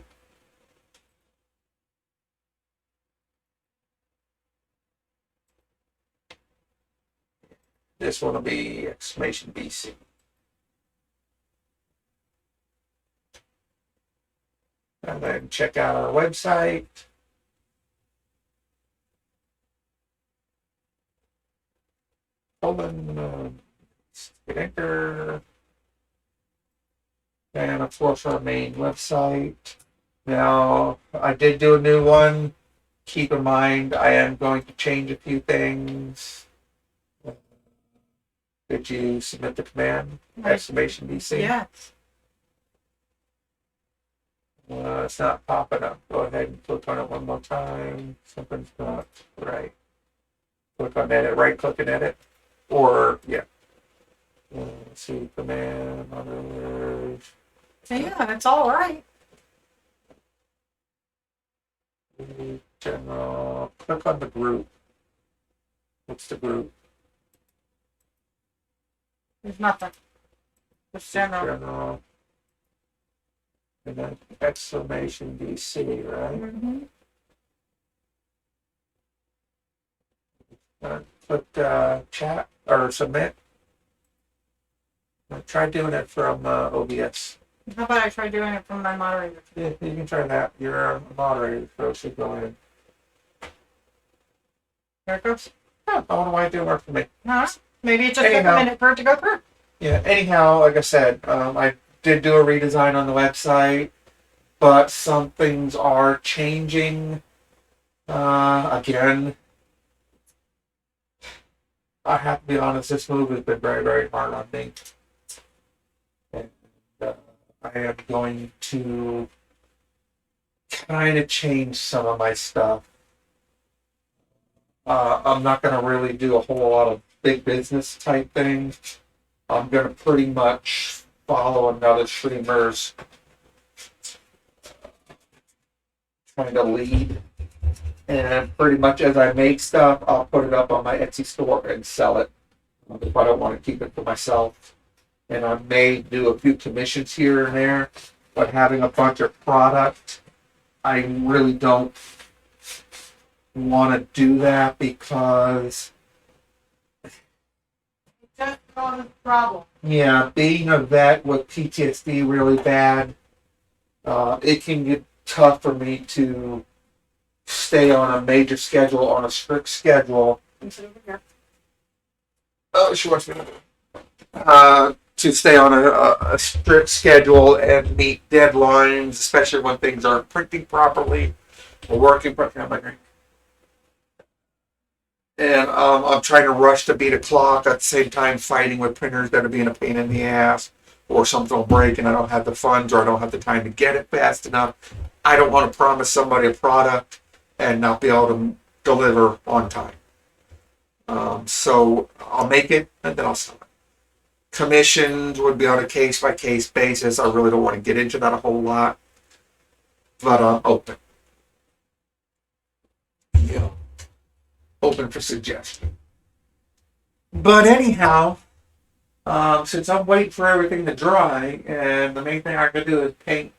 This one will be exclamation BC. And then check out our website. Colon, hit enter. And of course our main website. Now, I did do a new one. Keep in mind, I am going to change a few things. Did you submit the command? Exclamation BC? Yeah. It's not popping up. Go ahead and click on it one more time. Something's not right. Click on edit, right click and edit. Or, yeah. Let's see, command, others. Yeah, it's all right. General. Click on the group. What's the group? There's nothing. Just general. General. And then exclamation BC, right? Mm-hmm. Click chat or submit. Try doing it from OBS. How about I try doing it from my moderator? Yeah, you can try that. You're a moderator, so it should go in. There it goes. Oh, I wonder why it didn't work for me. Huh? Maybe it just took a Anyhow. minute for it to go through. Yeah, anyhow, like I said, I did do a redesign on the website, but some things are changing. Again, I have to be honest, this move has been very, very hard on me. And I am going to kind of change some of my stuff. I'm not going to really do a whole lot of big business type things. I'm going to pretty much follow another streamer's kind of lead. And pretty much as I make stuff, I'll put it up on my Etsy store and sell it. If I don't want to keep it for myself. And I may do a few commissions here and there. But having a bunch of product, I really don't want to do that because It just causes a problem. yeah, being a vet with PTSD really bad, it can get tough for me to stay on a major schedule, on a strict schedule. Oh, she wants me to stay on a strict schedule and meet deadlines, especially when things aren't printing properly or working properly. And I'm trying to rush to beat a clock at the same time fighting with printers that are being a pain in the ass, or something will break and I don't have the funds or I don't have the time to get it fast enough. I don't want to promise somebody a product and not be able to deliver on time. So I'll make it and then I'll sell it. Commissions would be on a case-by-case basis. I really don't want to get into that a whole lot, but I'm open. Yeah. Open for suggestion. But anyhow, Since I'm waiting for everything to dry, and the main thing I'm going to do is paint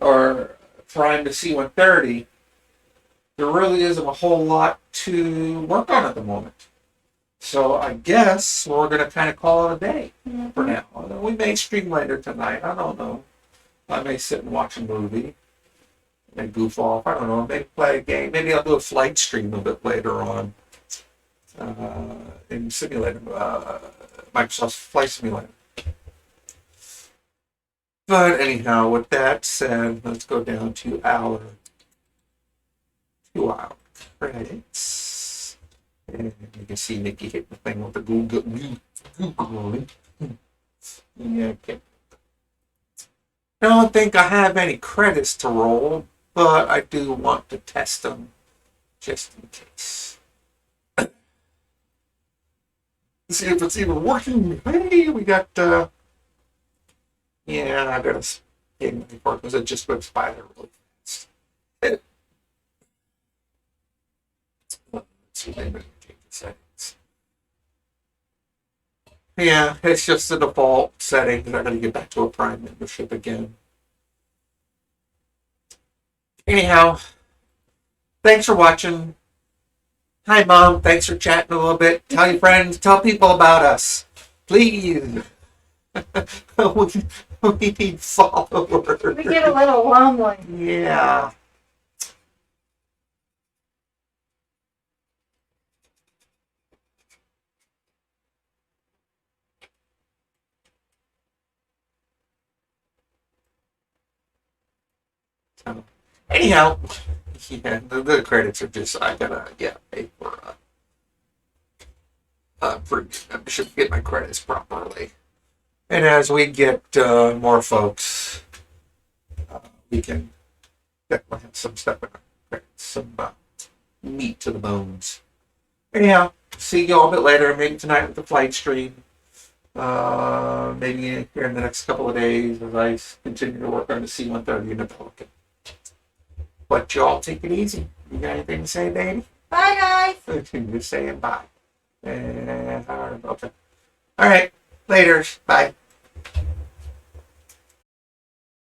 or prime the C-130, there really isn't a whole lot to work on at the moment. So I guess we're going to kind of call it a day for now. We may stream later tonight. I don't know. I may sit and watch a movie. May goof off. I don't know. Maybe play a game. Maybe I'll do a flight stream a bit later on in Simulator, Microsoft Flight Simulator. But anyhow, with that said, let's go down to our 2-hour credits. And you can see Nikki hit the thing with the Google. Yeah, okay. I don't think I have any credits to roll, but I do want to test them just in case. See if it's even working. Hey, we got, yeah, I gotta get my report because it just goes by there really fast. Let's see, maybe change the settings. Yeah, it's just the default settings. I'm going to get back to a Prime membership again. Anyhow, thanks for watching. Hi, Mom. Thanks for chatting a little bit. Tell your friends. Tell people about us. Please. we need followers. We get a little lonely. Yeah. So, anyhow, yeah, the credits are just, I gotta, pay for membership to get my credits properly. And as we get more folks, we can definitely have some stuff in our credits, some meat to the bones. Anyhow, see you all a bit later, maybe tonight with the flight stream. Maybe here in the next couple of days as I continue to work on the C-130 and the Pelican. But y'all take it easy. You got anything to say, baby? Bye, guys. Just saying bye. Okay. All right. Later. Bye.